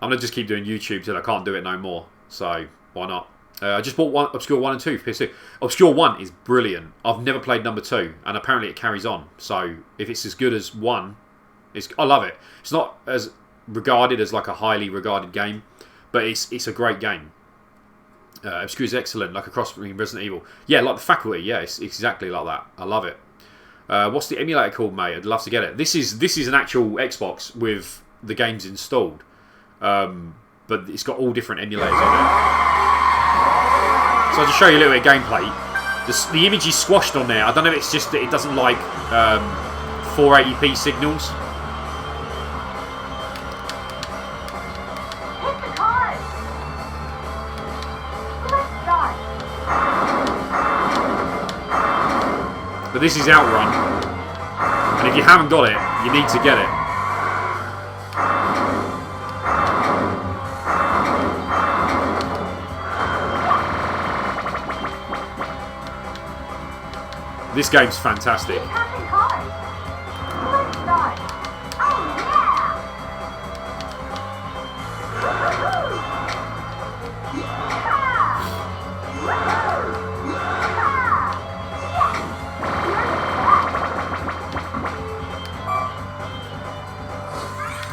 I'm going to just keep doing YouTube till I can't do it no more. So, why not? I just bought Obscure 1 and 2 for PS2. Obscure 1 is brilliant. I've never played number 2, and apparently it carries on. So, if it's as good as 1, I love it. It's not as regarded as like a highly regarded game, but it's a great game. Obscure is excellent, like a cross between Resident Evil. Yeah, like the faculty. Yeah, it's exactly like that. I love it. What's the emulator called, mate? I'd love to get it. This is an actual Xbox with the games installed, but it's got all different emulators on it. So I'll just show you a little bit of gameplay. The image is squashed on there. I don't know if it's just that it doesn't like 480p signals. Hit the card! Let's start! But this is Outrun. And if you haven't got it, you need to get it. This game's fantastic. Captain Card! Let's start! Oh yeah!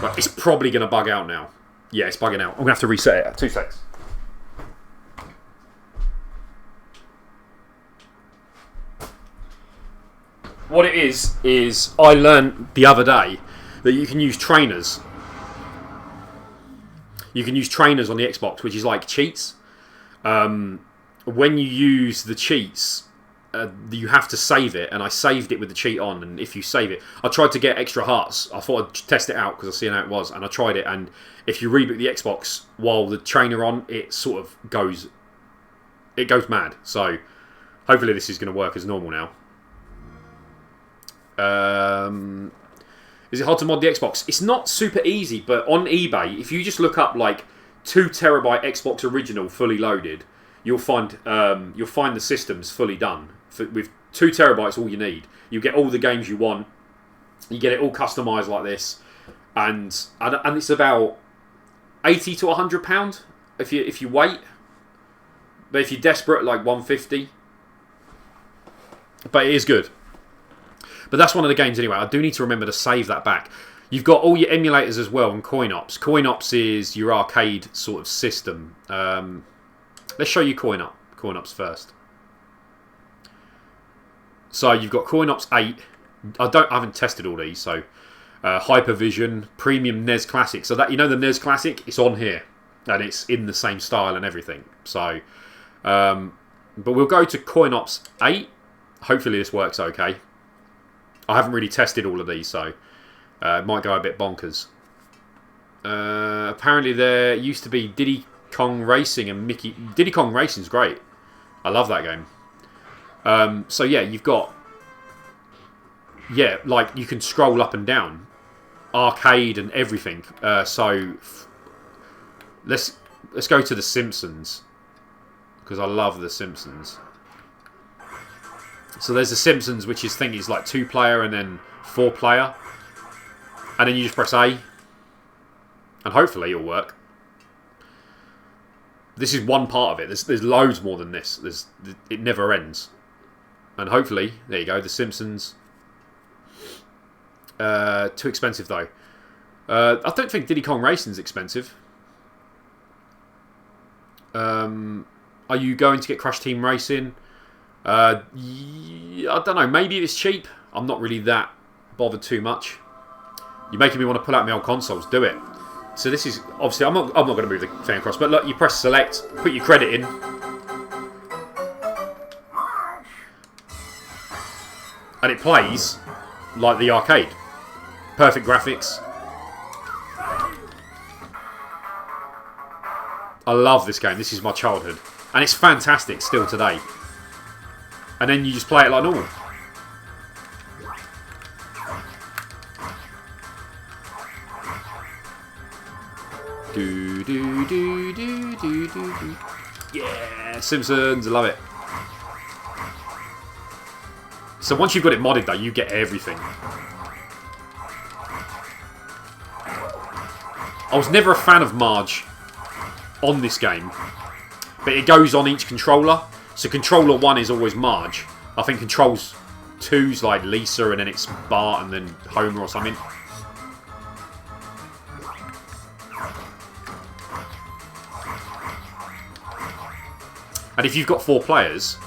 Woohoo! Right, it's probably going to bug out now. Yeah, it's bugging out. I'm going to have to reset it. 2 seconds. What it is I learned the other day that you can use trainers. You can use trainers on the Xbox, which is like cheats. When you use the cheats, you have to save it, and I saved it with the cheat on. And if you save it, I tried to get extra hearts. I thought I'd test it out because I seen how it was, and I tried it. And if you reboot the Xbox while the trainer on, it sort of goes mad. So hopefully this is going to work as normal now. Is it hard to mod the Xbox? It's not super easy, but on eBay, if you just look up like 2 terabyte Xbox original fully loaded, you'll find the systems fully done. With 2 terabytes, all you need. You get all the games you want. You get it all customized like this, and it's about £80 to £100 if you wait. But if you're desperate, like £150. But it is good. But that's one of the games anyway. I do need to remember to save that back. You've got all your emulators as well on CoinOps. CoinOps is your arcade sort of system. Let's show you CoinOps first. So you've got CoinOps 8. I haven't tested all these. So Hypervision, Premium n.e.s Classic. So that, you know, the n.e.s Classic, it's on here and it's in the same style and everything. So, but we'll go to CoinOps 8. Hopefully this works okay. I haven't really tested all of these, so it might go a bit bonkers. Apparently there used to be Diddy Kong Racing and Mickey. Diddy Kong Racing's great. I love that game. So yeah, you've got, yeah, like you can scroll up and down, arcade and everything. So let's go to The Simpsons, because I love The Simpsons. So there's The Simpsons, which is like 2-player and then 4-player, and then you just press A, and hopefully it'll work. This is one part of it. There's loads more than this. It never ends, and hopefully there you go. The Simpsons. Too expensive though. I don't think Diddy Kong Racing's expensive. Are you going to get Crash Team Racing? I don't know. Maybe it's cheap. I'm not really that bothered too much. You're making me want to pull out my old consoles. Do it. So this is obviously I'm not going to move the thing across. But look, you press select, put your credit in, and it plays like the arcade. Perfect graphics. I love this game. This is my childhood, and it's fantastic still today. And then you just play it like normal. Do do do do do do. Yeah, Simpsons, I love it. So once you've got it modded though, you get everything. I was never a fan of Marge on this game, but it goes on each controller. So controller 1 is always Marge. I think controls 2's like Lisa, and then it's Bart, and then Homer or something. And if you've got 4 players,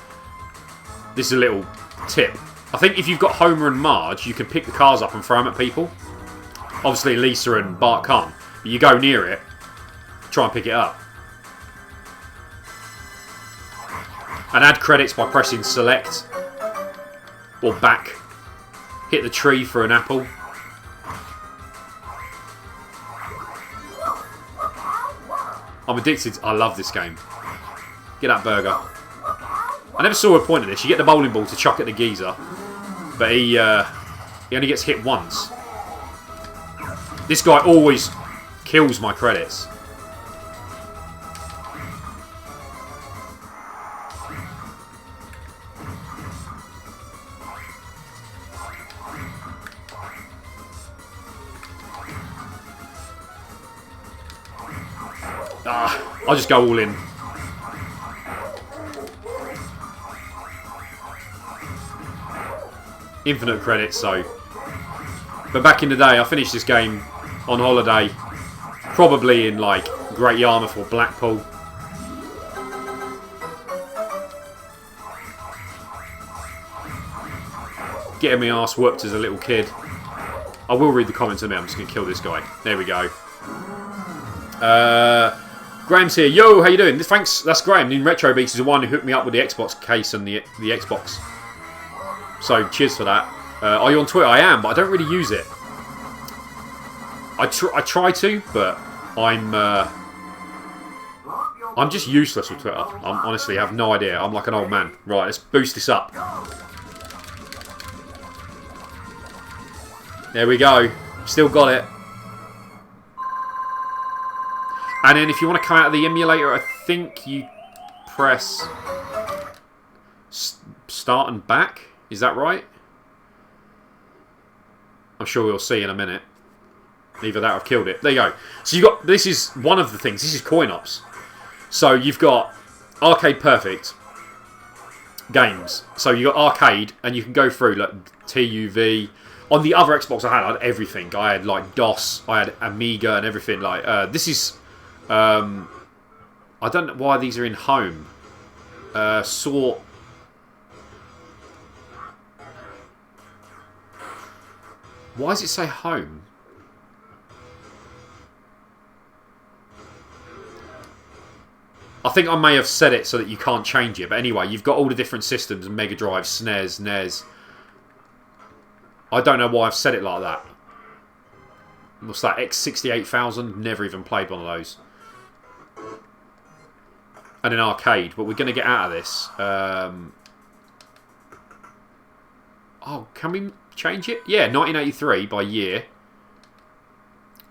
this is a little tip. I think if you've got Homer and Marge, you can pick the cars up and throw them at people. Obviously Lisa and Bart can't, but you go near it, try and pick it up. And add credits by pressing select or back. Hit the tree for an apple. I'm addicted. I love this game. Get that burger. I never saw a point of this. You get the bowling ball to chuck at the geezer, but he only gets hit once. This guy always kills my credits. I'll just go all in. Infinite credits, so. But back in the day, I finished this game on holiday, probably in like Great Yarmouth or Blackpool. Getting my ass whooped as a little kid. I will read the comments in a minute. I'm just going to kill this guy. There we go. Graham's here. Yo, how you doing? Thanks. That's Graham. In Retro Beats is the one who hooked me up with the Xbox case and the Xbox. So cheers for that. Are you on Twitter? I am, but I don't really use it. I try to, but I'm just useless with Twitter. I honestly have no idea. I'm like an old man. Right, let's boost this up. There we go. Still got it. And then if you want to come out of the emulator, I think you press start and back. Is that right? I'm sure we'll see in a minute. Either that or I've killed it. There you go. So you got, this is one of the things. This is CoinOps. So you've got Arcade Perfect games. So you got arcade, and you can go through like TUV. On the other Xbox I had everything. I had like DOS, I had Amiga and everything. Like this is, I don't know why these are in home. Sort. Why does it say home? I think I may have set it so that you can't change it. But anyway, you've got all the different systems: Mega Drive, SNES, NES. I don't know why I've set it like that. What's that? X68000? Never even played one of those. And an arcade. But we're going to get out of this. Oh, can we change it? Yeah, 1983 by year.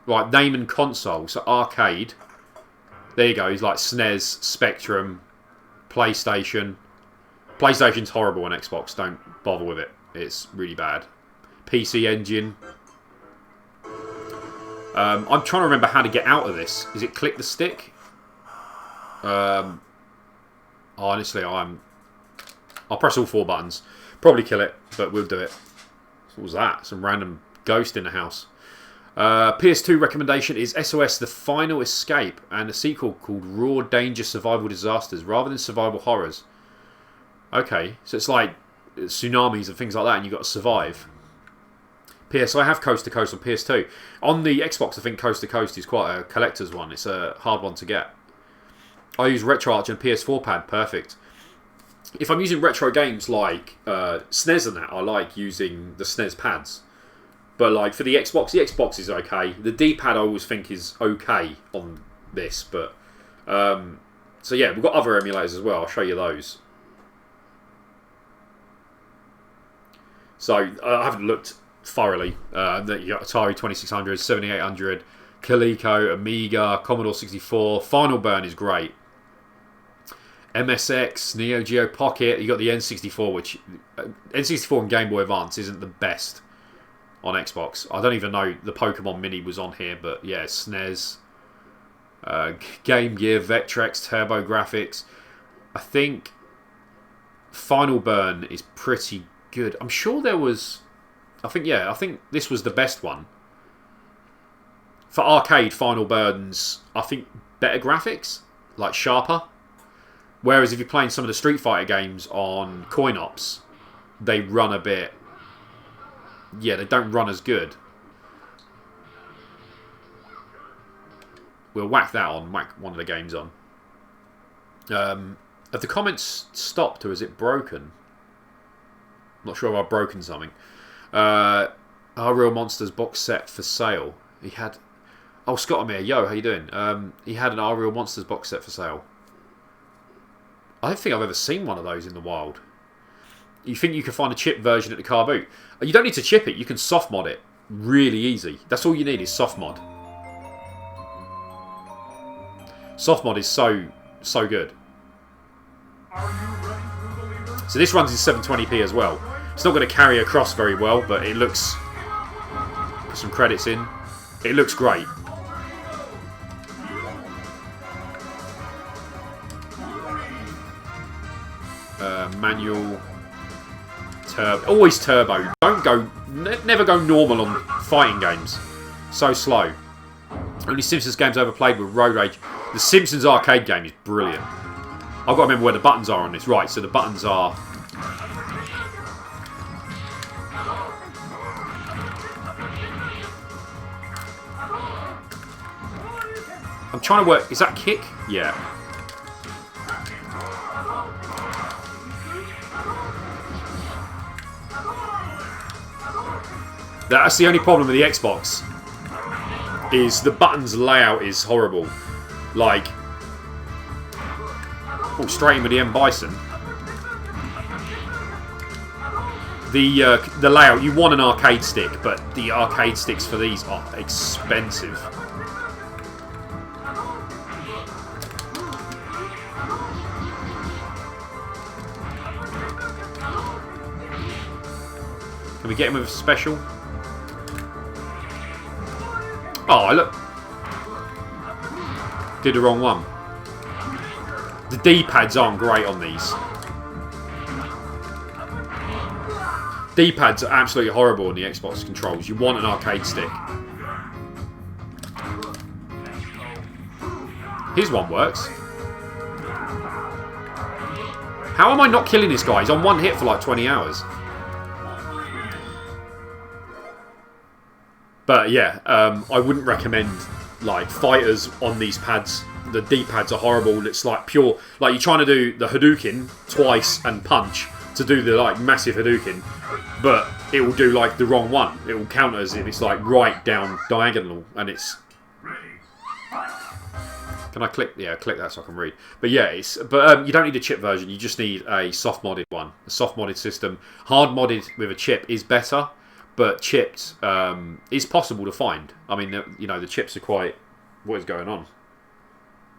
Right, name and console. So arcade. There you go. It's like SNES, Spectrum, PlayStation. PlayStation's horrible on Xbox. Don't bother with it. It's really bad. PC Engine. I'm trying to remember how to get out of this. Is it click the stick? Honestly, I'll press all 4 buttons. Probably kill it, but we'll do it. What was that? Some random ghost in the house. PS2 recommendation is SOS The Final Escape and a sequel called Raw Danger Survival Disasters rather than Survival Horrors. Okay, so it's like tsunamis and things like that and you've got to survive. PS, I have Coast to Coast on PS2. On the Xbox, I think Coast to Coast is quite a collector's one. It's a hard one to get. I use RetroArch and PS4 pad. Perfect. If I'm using retro games like SNES and that, I like using the SNES pads. But like for the Xbox is okay. The D-pad I always think is okay on this. But so yeah, we've got other emulators as well. I'll show you those. So I haven't looked thoroughly. You got Atari 2600, 7800, Coleco, Amiga, Commodore 64. Final Burn is great. MSX, Neo Geo Pocket. You got the N64, which N64 and Game Boy Advance isn't the best on Xbox. I don't even know the Pokemon Mini was on here, but yeah, SNES, Game Gear, Vectrex, TurboGrafx. I think Final Burn is pretty good. I'm sure there was. I think this was the best one. For arcade, Final Burn's, I think, better graphics, like sharper. Whereas if you're playing some of the Street Fighter games on coin-ops, they run a bit. Yeah, they don't run as good. We'll whack that on, whack one of the games on. Have the comments stopped or is it broken? I'm not sure if I've broken something. Our Real Monsters box set for sale. He had... Oh, Scott, I'm here. Yo, how you doing? He had an Our Real Monsters box set for sale. I don't think I've ever seen one of those in the wild. You think you can find a chip version at the Carboot? You don't need to chip it. You can soft mod it. Really easy. That's all you need is soft mod. Soft mod is so good. So this runs in 720p as well. It's not going to carry across very well, but it looks... Put some credits in. It looks great. Manual. Turbo. Always turbo. Don't go... Never go normal on fighting games. So slow. Only Simpsons games I ever played were Road Rage. The Simpsons arcade game is brilliant. I've got to remember where the buttons are on this. Right, so the buttons are... I'm trying to work... Is that kick? Yeah. That's the only problem with the Xbox. Is the buttons layout is horrible. Like... Oh, straight in with the M Bison. The layout, you want an arcade stick, but the arcade sticks for these are expensive. Can we get him with a special? Oh, look. Did the wrong one. The D-pads aren't great on these. D-pads are absolutely horrible on the Xbox controls. You want an arcade stick. His one works. How am I not killing this guy? He's on one hit for like 20 hours. But yeah, I wouldn't recommend like fighters on these pads. The D-pads are horrible. It's like pure, like you're trying to do the Hadouken twice and punch to do the like massive Hadouken, but it will do like the wrong one. It will count as if it's like right down diagonal, and it's. Can I click? Yeah, click that so I can read. But yeah, you don't need a chip version. You just need a soft modded one, a soft modded system. Hard modded with a chip is better, but chipped is possible to find. I mean, you know, the chips are quite. What is going on?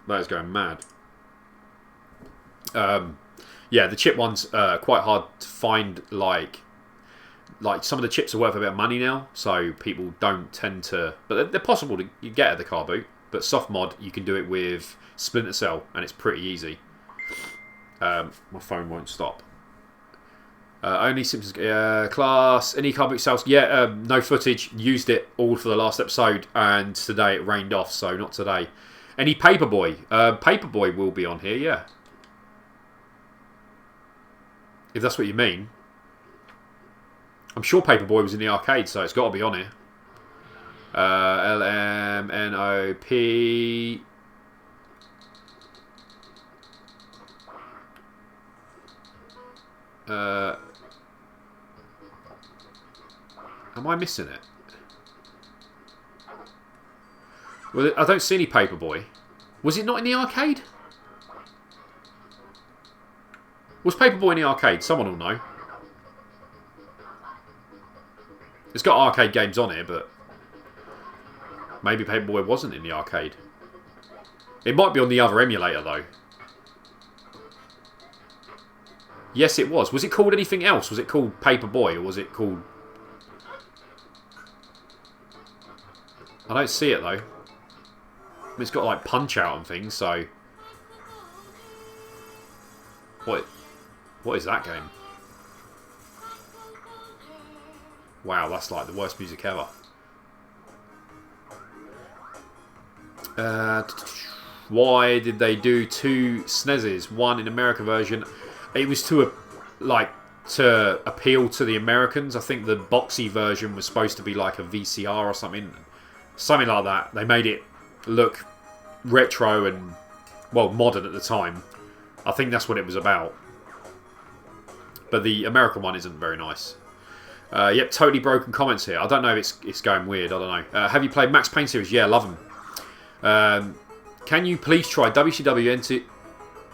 That is going mad. Yeah, the chip ones quite hard to find. Like some of the chips are worth a bit of money now, so people don't tend to. But they're possible to get at the Carboot. But soft mod, you can do it with Splinter Cell, and it's pretty easy. My phone won't stop. Only Simpsons class. Any Carboot sales? Yeah, no footage. Used it all for the last episode, and today it rained off, so not today. Any Paperboy? Paperboy will be on here, yeah. If that's what you mean. I'm sure Paperboy was in the arcade, so it's got to be on here. LMNOP. Am I missing it? Well, I don't see any Paperboy. Was it not in the arcade? Was Paperboy in the arcade? Someone will know. It's got arcade games on here, but maybe Paperboy wasn't in the arcade. It might be on the other emulator, though. Yes, it was. Was it called anything else? Was it called Paperboy, or was it called... I don't see it, though. It's got, like, Punch-Out and things, so... What is that game? Wow, that's, like, the worst music ever. Why did they do two SNESes? One in America version. It was to appeal to the Americans. I think the boxy version was supposed to be like a VCR or something like that. They made it look retro and modern at the time. I think that's what it was about. But the American one isn't very nice. Yep, totally broken comments here. I don't know if it's going weird. I don't know. Have you played Max Payne series? Yeah, love them. Can you please try WCW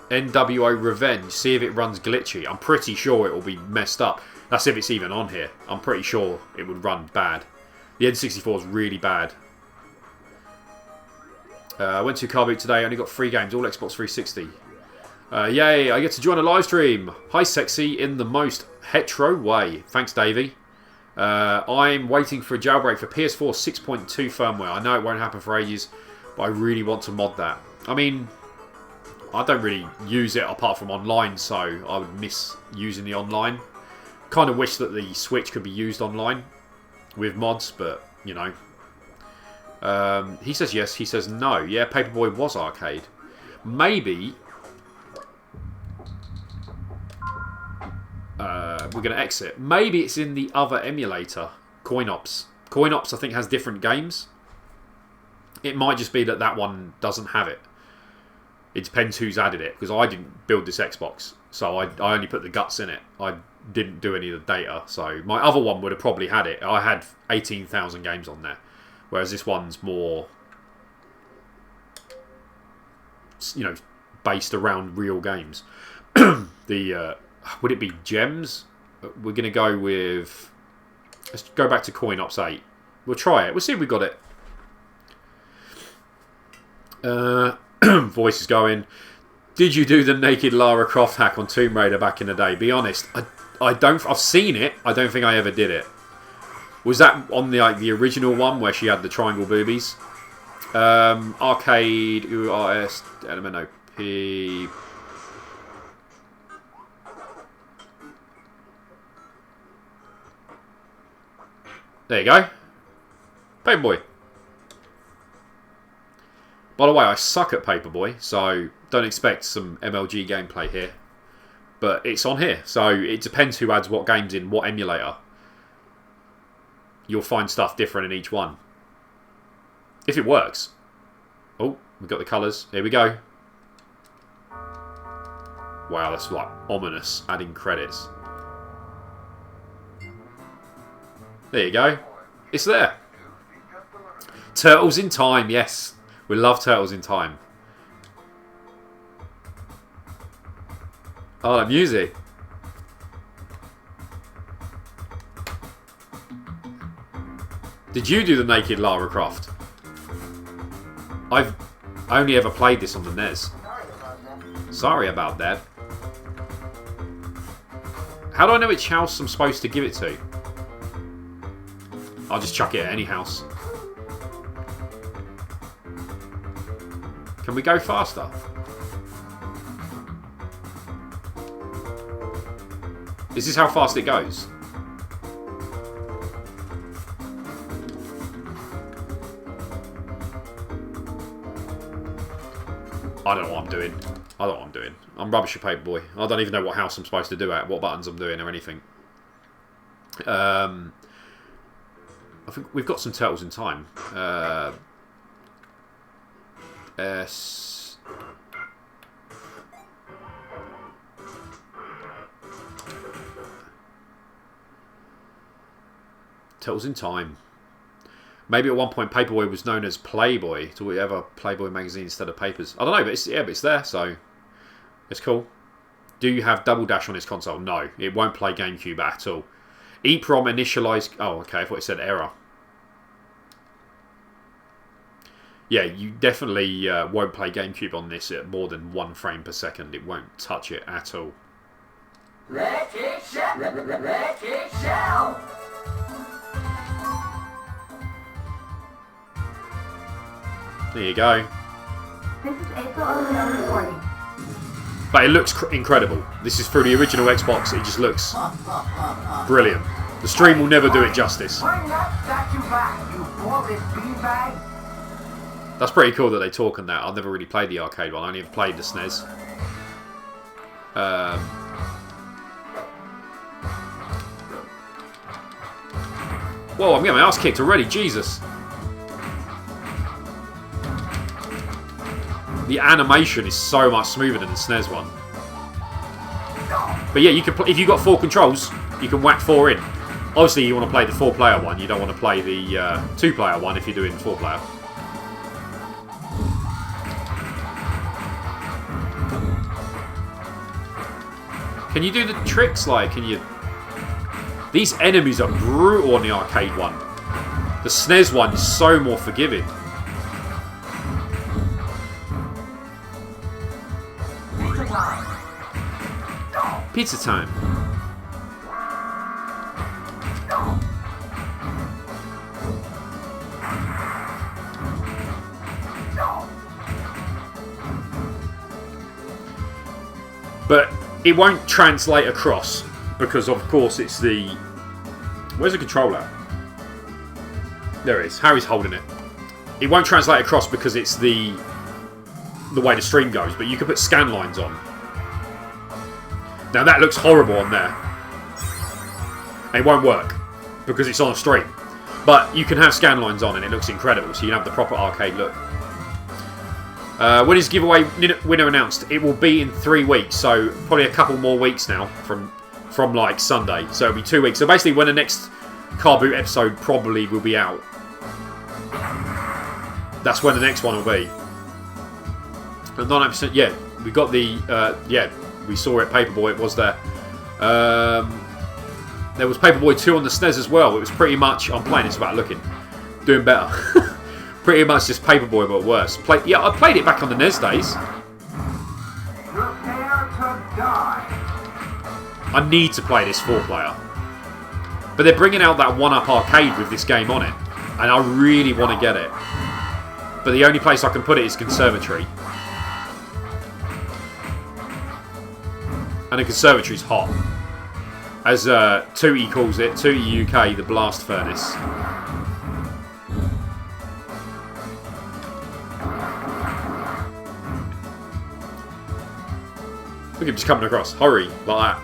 NWO Revenge? See if it runs glitchy. I'm pretty sure it will be messed up. That's if it's even on here. I'm pretty sure it would run bad. The N64 is really bad. I went to Carboot today. Only got 3 games. All Xbox 360. Yay, I get to join a live stream. Hi, sexy, in the most hetero way. Thanks, Davey. I'm waiting for a jailbreak for PS4 6.2 firmware. I know it won't happen for ages, but I really want to mod that. I mean, I don't really use it apart from online, so I would miss using the online. Kind of wish that the Switch could be used online with mods, but, you know. He says yes, he says no. Yeah, Paperboy was arcade. Maybe... we're going to exit. Maybe it's in the other emulator, CoinOps. CoinOps, I think, has different games. It might just be that one doesn't have it. It depends who's added it, because I didn't build this Xbox, so I only put the guts in it. I didn't do any of the data, so my other one would have probably had it. I had 18,000 games on there, whereas this one's more, you know, based around real games. Would it be gems? We're going to go with... Let's go back to CoinOps 8. We'll try it. We'll see if we got it. Voice is going. Did you do the naked Lara Croft hack on Tomb Raider back in the day? Be honest. I don't... I've seen it. I don't think I ever did it. Was that on the original one where she had the triangle boobies? Arcade, URS, LMNOP... There you go. Paperboy. By the way, I suck at Paperboy, so don't expect some MLG gameplay here. But it's on here, so it depends who adds what games in what emulator. You'll find stuff different in each one. If it works. Oh, we've got the colours. Here we go. Wow, that's like ominous, adding credits. There you go. It's there. Turtles in Time, yes. We love Turtles in Time. Oh, that music. Did you do the naked Lara Croft? I've only ever played this on the n.e.s. Sorry about that. How do I know which house I'm supposed to give it to? I'll just chuck it at any house. Can we go faster? Is this how fast it goes? I don't know what I'm doing. I don't know what I'm doing. I'm rubbish at Paperboy. I don't even know what house I'm supposed to do at, what buttons I'm doing or anything. I think we've got some Turtles in Time. S. Turtles in Time. Maybe at one point Paperboy was known as Playboy. Do we have a Playboy magazine instead of Papers? I don't know, but it's there, so it's cool. Do you have Double Dash on this console? No, it won't play GameCube at all. EEPROM initialized. Oh, okay. I thought it said error. Yeah, you definitely won't play GameCube on this at more than 1 frame per second. It won't touch it at all. Let it show. Let it show. There you go. This is April O'Neil recording. But it looks incredible. This is through the original Xbox. It just looks brilliant. The stream will never do it justice. Bring that statue back, you bloated beanbag. That's pretty cool that they talk on that. I've never really played the arcade one. I only ever played the SNES. Whoa, I'm getting my ass kicked already. Jesus. The animation is so much smoother than the SNES one. But yeah, you can if you've got 4 controls, you can whack 4 in. Obviously, you want to play the 4-player one. You don't want to play the 2-player one if you're doing 4-player. Can you do the tricks like? Can you? These enemies are brutal on the arcade one. The SNES one is so more forgiving. Pizza time. But it won't translate across because, of course, it's the. Where's the controller? There it is. Harry's holding it. It won't translate across because it's the way the stream goes. But you can put scan lines on. Now that looks horrible on there. It won't work because it's on a stream. But you can have scan lines on and it looks incredible. So you can have the proper arcade look. When is giveaway winner announced? It will be in 3 weeks. So probably a couple more weeks now from like Sunday. So it'll be 2 weeks. So basically when the next Carboot episode probably will be out. That's when the next one will be. 99%. Yeah, we got the yeah. We saw it, Paperboy, it was there. There was Paperboy 2 on the SNES as well. It was pretty much, I'm playing this without looking, doing better. Pretty much just Paperboy, but worse. Yeah, I played it back on the n.e.s days. Prepare to die. I need to play this 4-player. But they're bringing out that 1-up arcade with this game on it. And I really want to get it. But the only place I can put it is Conservatory. And the conservatory's hot. As Tootie calls it, Tootie UK, the blast furnace. Look at him just coming across. Hurry, like that.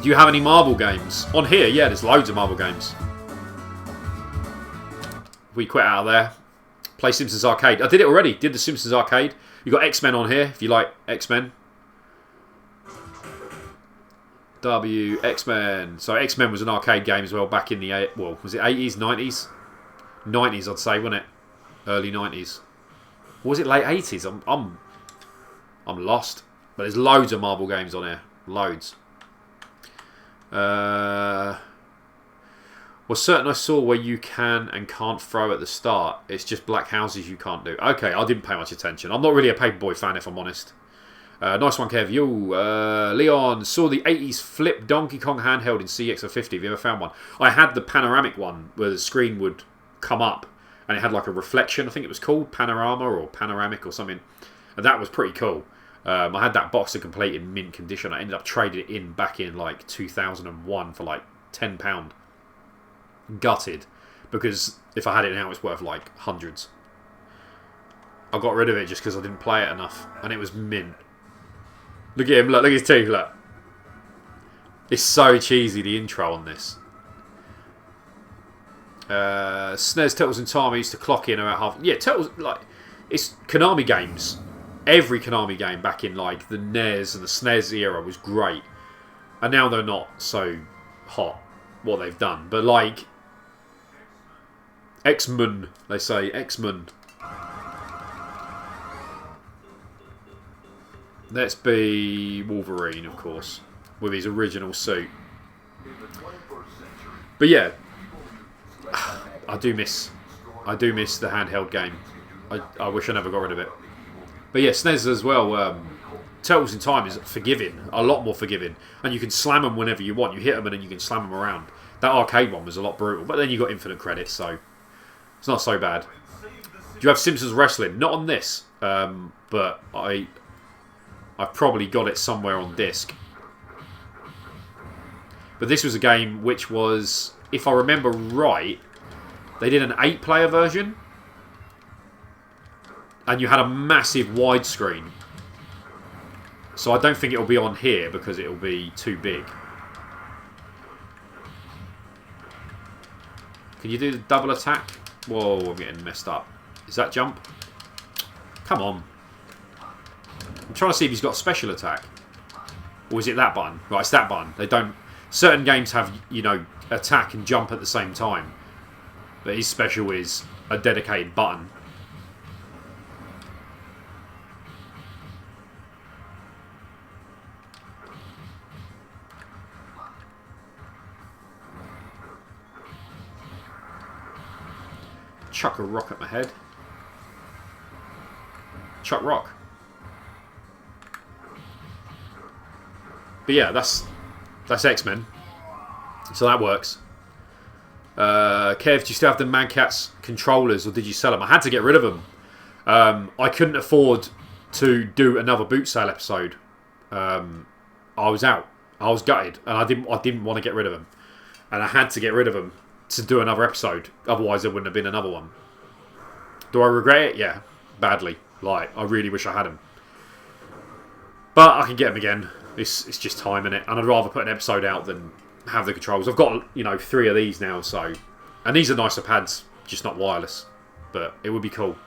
Do you have any Marvel games? On here, yeah, there's loads of Marvel games. We quit out of there. Play Simpsons Arcade. I did it already. Did the Simpsons Arcade. You got X-Men on here, if you like X-Men. X-Men. So X-Men was an arcade game as well back in the, well, was it 80s, 90s? 90s, I'd say, wasn't it? Early 90s. Or was it late 80s? I'm lost. But there's loads of Marvel games on here. Loads. Was certain I saw where you can and can't throw at the start. It's just black houses you can't do. Okay, I didn't pay much attention. I'm not really a Paperboy fan, if I'm honest. Nice one, Kev. Yo, Leon saw the 80s flip Donkey Kong handheld in CX50. Have you ever found one? I had the panoramic one where the screen would come up and it had like a reflection. I think it was called Panorama or Panoramic or something. And that was pretty cool. I had that box to complete in mint condition. I ended up trading it in back in like 2001 for like £10. Gutted. Because if I had it now, it's worth like hundreds. I got rid of it just because I didn't play it enough. And it was mint. Look at him, look at his teeth, look. It's so cheesy, the intro on this. SNES Turtles in Time, I used to clock in about half... Yeah, Turtles, like, it's Konami games. Every Konami game back in, like, the n.e.s and the SNES era was great. And now they're not so hot, what they've done. But, like, X-Men, they say, X-Men. Let's be Wolverine, of course, with his original suit. But yeah, I do miss the handheld game. I wish I never got rid of it. But yeah, SNES as well. Turtles in Time is forgiving, a lot more forgiving, and you can slam them whenever you want. You hit them and then you can slam them around. That arcade one was a lot brutal, but then you got infinite credits, so it's not so bad. Do you have Simpsons Wrestling? Not on this, but I've probably got it somewhere on disc. But this was a game which was, if I remember right, they did an 8-player version. And you had a massive widescreen. So I don't think it'll be on here because it'll be too big. Can you do the double attack? Whoa, I'm getting messed up. Is that jump? Come on. I'm trying to see if he's got special attack. Or is it that button? Right, it's that button. They don't... Certain games have, you know, attack and jump at the same time. But his special is a dedicated button. Chuck a rock at my head. Chuck rock. But yeah, that's X-Men. So that works. Kev, do you still have the Mad Catz controllers or did you sell them? I had to get rid of them. I couldn't afford to do another boot sale episode. I was out. I was gutted and I didn't want to get rid of them. And I had to get rid of them to do another episode. Otherwise there wouldn't have been another one. Do I regret it? Yeah. Badly. Like, I really wish I had them. But I can get them again. It's just time, innit? And I'd rather put an episode out than have the controls. I've got, you know, 3 of these now, so... And these are nicer pads, just not wireless. But it would be cool.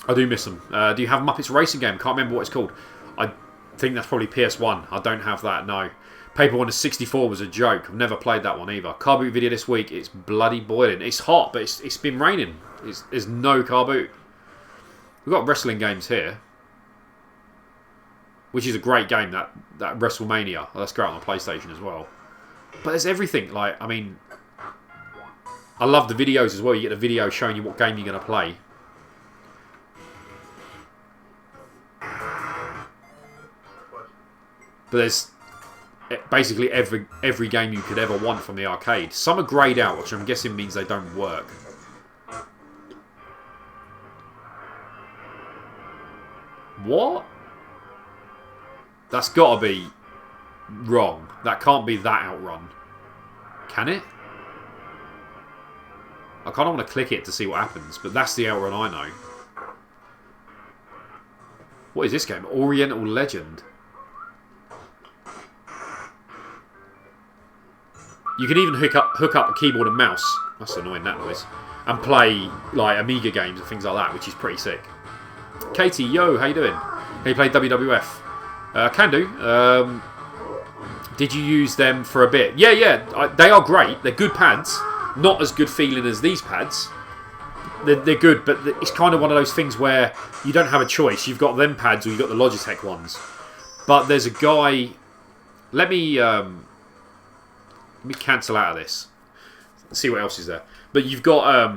I do miss them. Do you have Muppets Racing Game? Can't remember what it's called. I think that's probably PS1. I don't have that, no. Paper One 64 was a joke. I've never played that one either. Carboot video this week. It's bloody boiling. It's hot, but it's been raining. There's no Carboot. We've got wrestling games here. Which is a great game, that WrestleMania. Let's go out on the PlayStation as well. But there's everything. Like, I mean... I love the videos as well. You get a video showing you what game you're going to play. But there's basically every game you could ever want from the arcade. Some are greyed out, which I'm guessing means they don't work. What? That's got to be wrong. That can't be that outrun. Can it? I kind of want to click it to see what happens, but that's the outrun I know. What is this game? Oriental Legend. You can even hook up a keyboard and mouse. That's annoying, that noise. And play like Amiga games and things like that, which is pretty sick. Katie, yo, how you doing? Can you play WWF? Can do. Did you use them for a bit? Yeah. They are great. They're good pads. Not as good feeling as these pads. They're good, but it's kind of one of those things where you don't have a choice. You've got them pads or you've got the Logitech ones. But there's a guy... Let me cancel out of this. See what else is there. But you've got...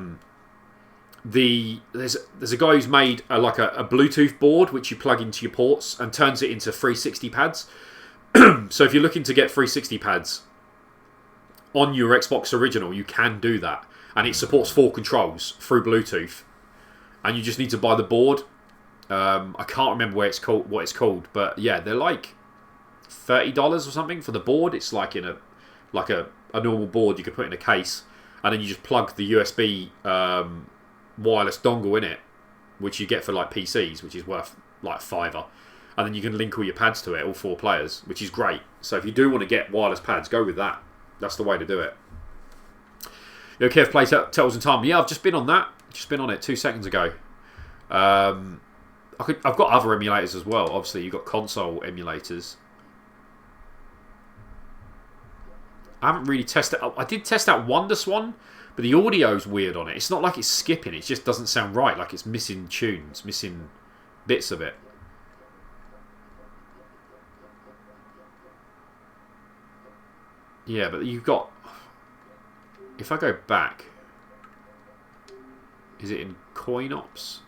There's a guy who's made a Bluetooth board which you plug into your ports and turns it into 360 pads. So if you're looking to get 360 pads on your Xbox original, you can do that, and it supports 4 controls through Bluetooth, and you just need to buy the board. I can't remember what it's called, but yeah, they're like $30 or something for the board. It's like in a normal board you could put in a case, and then you just plug the USB wireless dongle in it, which you get for like PCs, which is worth like $5. And then you can link all your pads to it, all 4 players, which is great. So if you do want to get wireless pads, go with that. That's the way to do it. You okay if play Turtles in Time? Yeah, I've just been on that. Just been on it 2 seconds ago. I've got other emulators as well. Obviously, you've got console emulators. I haven't really tested... I did test out WonderSwan, but the audio's weird on it. It's not like it's skipping. It just doesn't sound right. Like it's missing tunes, missing bits of it. Yeah, but you've got... If I go back... Is it in CoinOps?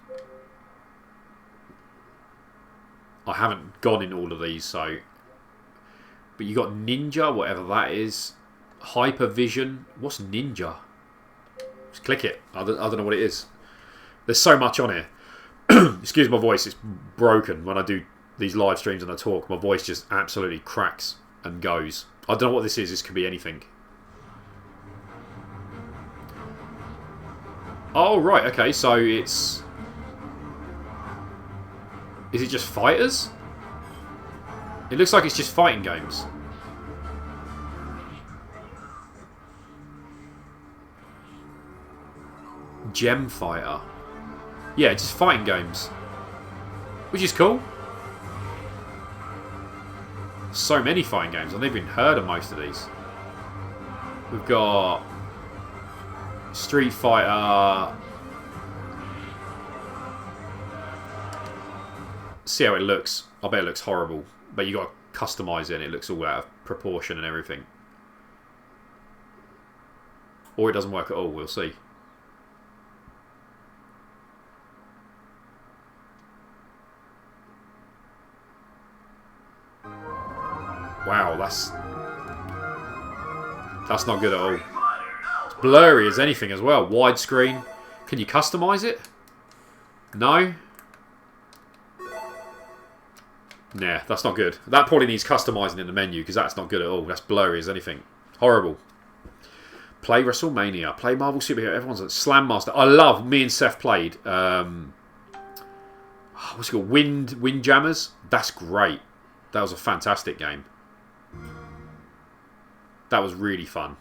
I haven't gone in all of these, so... But you got Ninja, whatever that is. Hypervision. What's Ninja? Just click it. I don't know what it is. There's so much on here. Excuse my voice, it's broken when I do these live streams and I talk. My voice just absolutely cracks and goes. I don't know what this is. This could be anything. Oh, right. Okay, so it's... Is it just fighters? It looks like it's just fighting games. Gem Fighter. Yeah, just fighting games. Which is cool. So many fighting games. I've never even heard of most of these. We've got Street Fighter. See how it looks. I bet it looks horrible. But you got to customise it and it looks all out of proportion and everything. Or it doesn't work at all. We'll see. Wow, that's not good at all. It's blurry as anything as well. Widescreen. Can you customise it? No? Nah, that's not good. That probably needs customising in the menu because that's not good at all. That's blurry as anything. Horrible. Play WrestleMania. Play Marvel Superhero. Everyone's at Slam Master. I love, me and Seth played. What's it called? Windjammers. That's great. That was a fantastic game. That was really fun.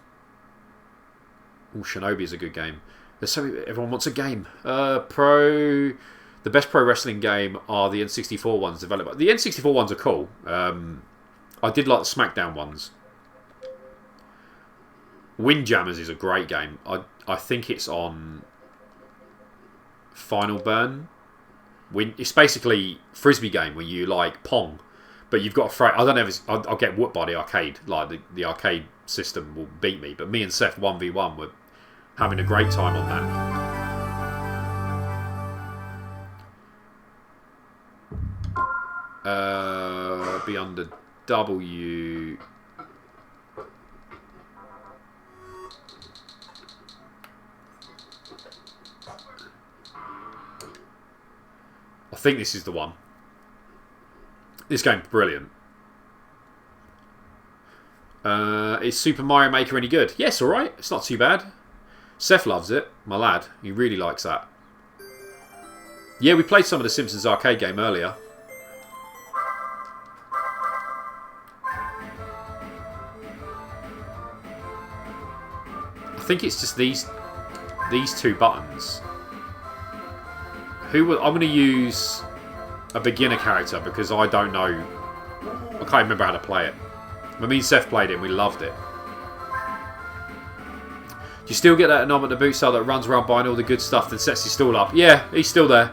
Oh, Shinobi is a good game. There's so many, everyone wants a game. The best pro wrestling game are the N64 ones developed. The N64 ones are cool. I did like the SmackDown ones. Windjammers is a great game. I think it's on Final Burn. It's basically a frisbee game where you like Pong. But you've got to throw... I don't know if it's... I'll get whooped by the arcade. Like, the arcade system will beat me. But me and Seth 1v1 were having a great time on that. Be under W... I think this is the one. This game's brilliant. Is Super Mario Maker any good? Yes, alright. It's not too bad. Seth loves it. My lad. He really likes that. Yeah, we played some of the Simpsons arcade game earlier. I think it's just these two buttons. I'm going to use a beginner character because I don't know. I can't remember how to play it. When me and Seth played it and we loved it. Do you still get that knob at the boot sale that runs around buying all the good stuff and sets his stall up? Yeah, he's still there.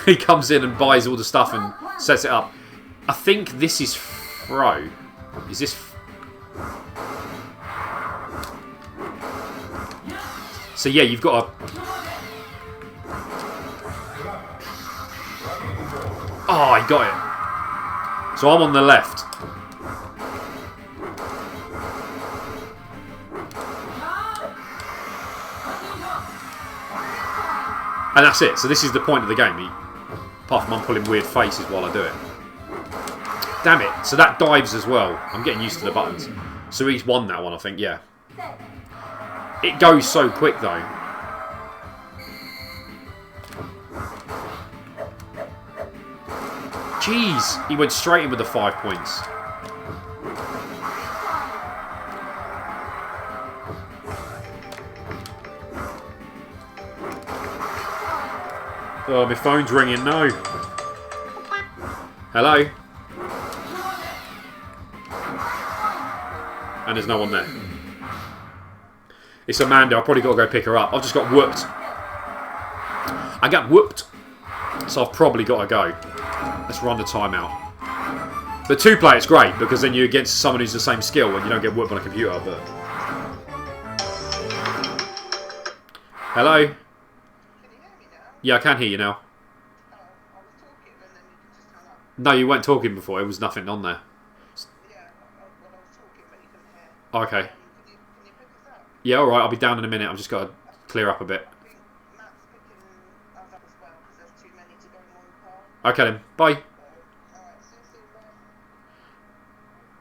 He comes in and buys all the stuff and sets it up. I think this is Fro. Is this... So yeah, you've got a... Oh, I got it. So I'm on the left. And that's it. So this is the point of the game. Apart from I'm pulling weird faces while I do it. Damn it. So that dives as well. I'm getting used to the buttons. So he's won that one, I think. Yeah. It goes so quick, though. Jeez. He went straight in with the 5 points. Oh, my phone's ringing. No. Hello? And there's no one there. It's Amanda. I've probably got to go pick her up. I've just got whooped. I got whooped. So I've probably got to go. Let's run the timeout. But 2-player, it's great because then you're against someone who's the same skill and you don't get whooped on a computer. But hello? Yeah, I can hear you now. No, you weren't talking before. There was nothing on there. Okay. Yeah, alright. I'll be down in a minute. I've just got to clear up a bit. Okay then. Bye.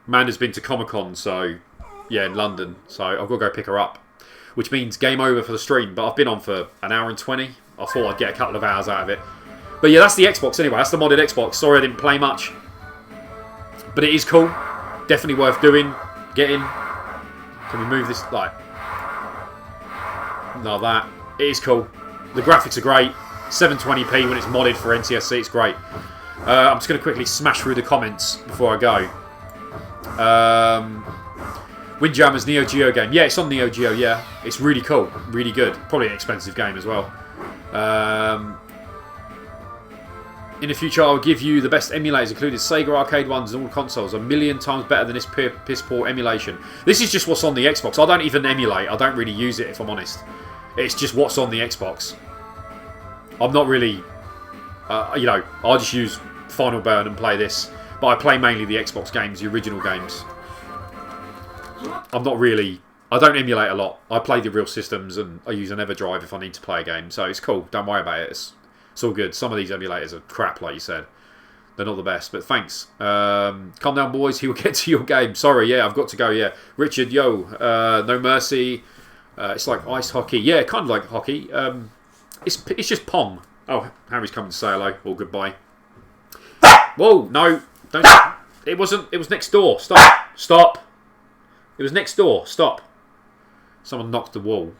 Amanda's been to Comic-Con, so... Yeah, in London. So I've got to go pick her up. Which means game over for the stream. But I've been on for an hour and 20. I thought I'd get a couple of hours out of it. But yeah, that's the Xbox anyway. That's the modded Xbox. Sorry I didn't play much. But it is cool. Definitely worth doing. Getting. Can we move this? Like. No, that. It is cool. The graphics are great. 720p when it's modded for NTSC. It's great. I'm just going to quickly smash through the comments before I go. Windjammer's Neo Geo game. Yeah, it's on Neo Geo, yeah. It's really cool. Really good. Probably an expensive game as well. In the future, I'll give you the best emulators, including Sega arcade ones and all consoles. 1,000,000 times better than this piss-poor emulation. This is just what's on the Xbox. I don't even emulate. I don't really use it, if I'm honest. It's just what's on the Xbox. I'm not really... you know, I just use Final Burn and play this. But I play mainly the Xbox games, the original games. I'm not really... I don't emulate a lot. I play the real systems and I use an EverDrive if I need to play a game. So it's cool. Don't worry about it. It's all good. Some of these emulators are crap, like you said. They're not the best, but thanks. Calm down, boys. He will get to your game. Sorry, yeah, I've got to go, yeah. Richard, yo. No Mercy. It's like ice hockey. Yeah, kind of like hockey. It's just Pong. Oh, Harry's coming to say hello or goodbye. Whoa, no. Don't. It wasn't. It was next door. Stop. Stop. It was next door. Stop. Someone knocked the wall.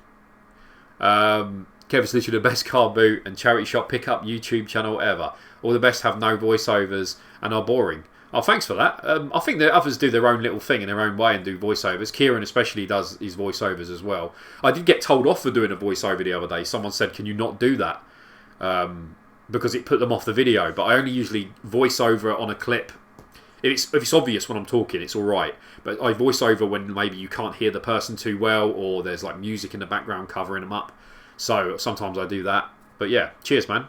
Kevin's literally the best Carboot and charity shop pickup YouTube channel ever. All the best have no voiceovers and are boring. Oh, thanks for that. I think the others do their own little thing in their own way and do voiceovers. Kieran especially does his voiceovers as well. I did get told off for doing a voiceover the other day. Someone said, can you not do that? Because it put them off the video. But I only usually voice over on a clip. If it's obvious when I'm talking, it's alright. But I voice over when maybe you can't hear the person too well or there's like music in the background covering them up. So sometimes I do that. But yeah, cheers, man.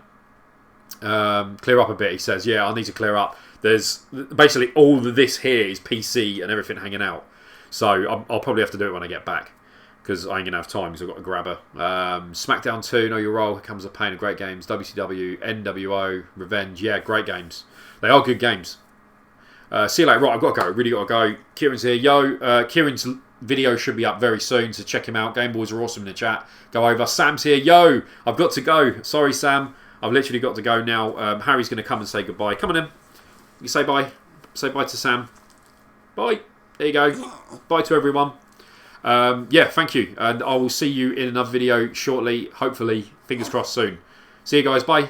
Clear up a bit, he says. Yeah, I need to clear up. There's basically all of this here is PC and everything hanging out. So I'll probably have to do it when I get back. Because I ain't going to have time because I've got to grab her. SmackDown 2, Know Your Role, Here Comes the Pain of great games. WCW, NWO, Revenge. Yeah, great games. They are good games. See you later. Right, I've got to go. Really got to go. Kieran's here. Yo, Kieran's video should be up very soon, so check him out. Game Boys are awesome in the chat. Go over. Sam's here. Yo, I've got to go. Sorry, Sam. I've literally got to go now. Harry's going to come and say goodbye. Come on in. You say bye. Say bye to Sam. Bye. There you go. Bye to everyone. Yeah, thank you. And I will see you in another video shortly. Hopefully, fingers crossed soon. See you guys. Bye.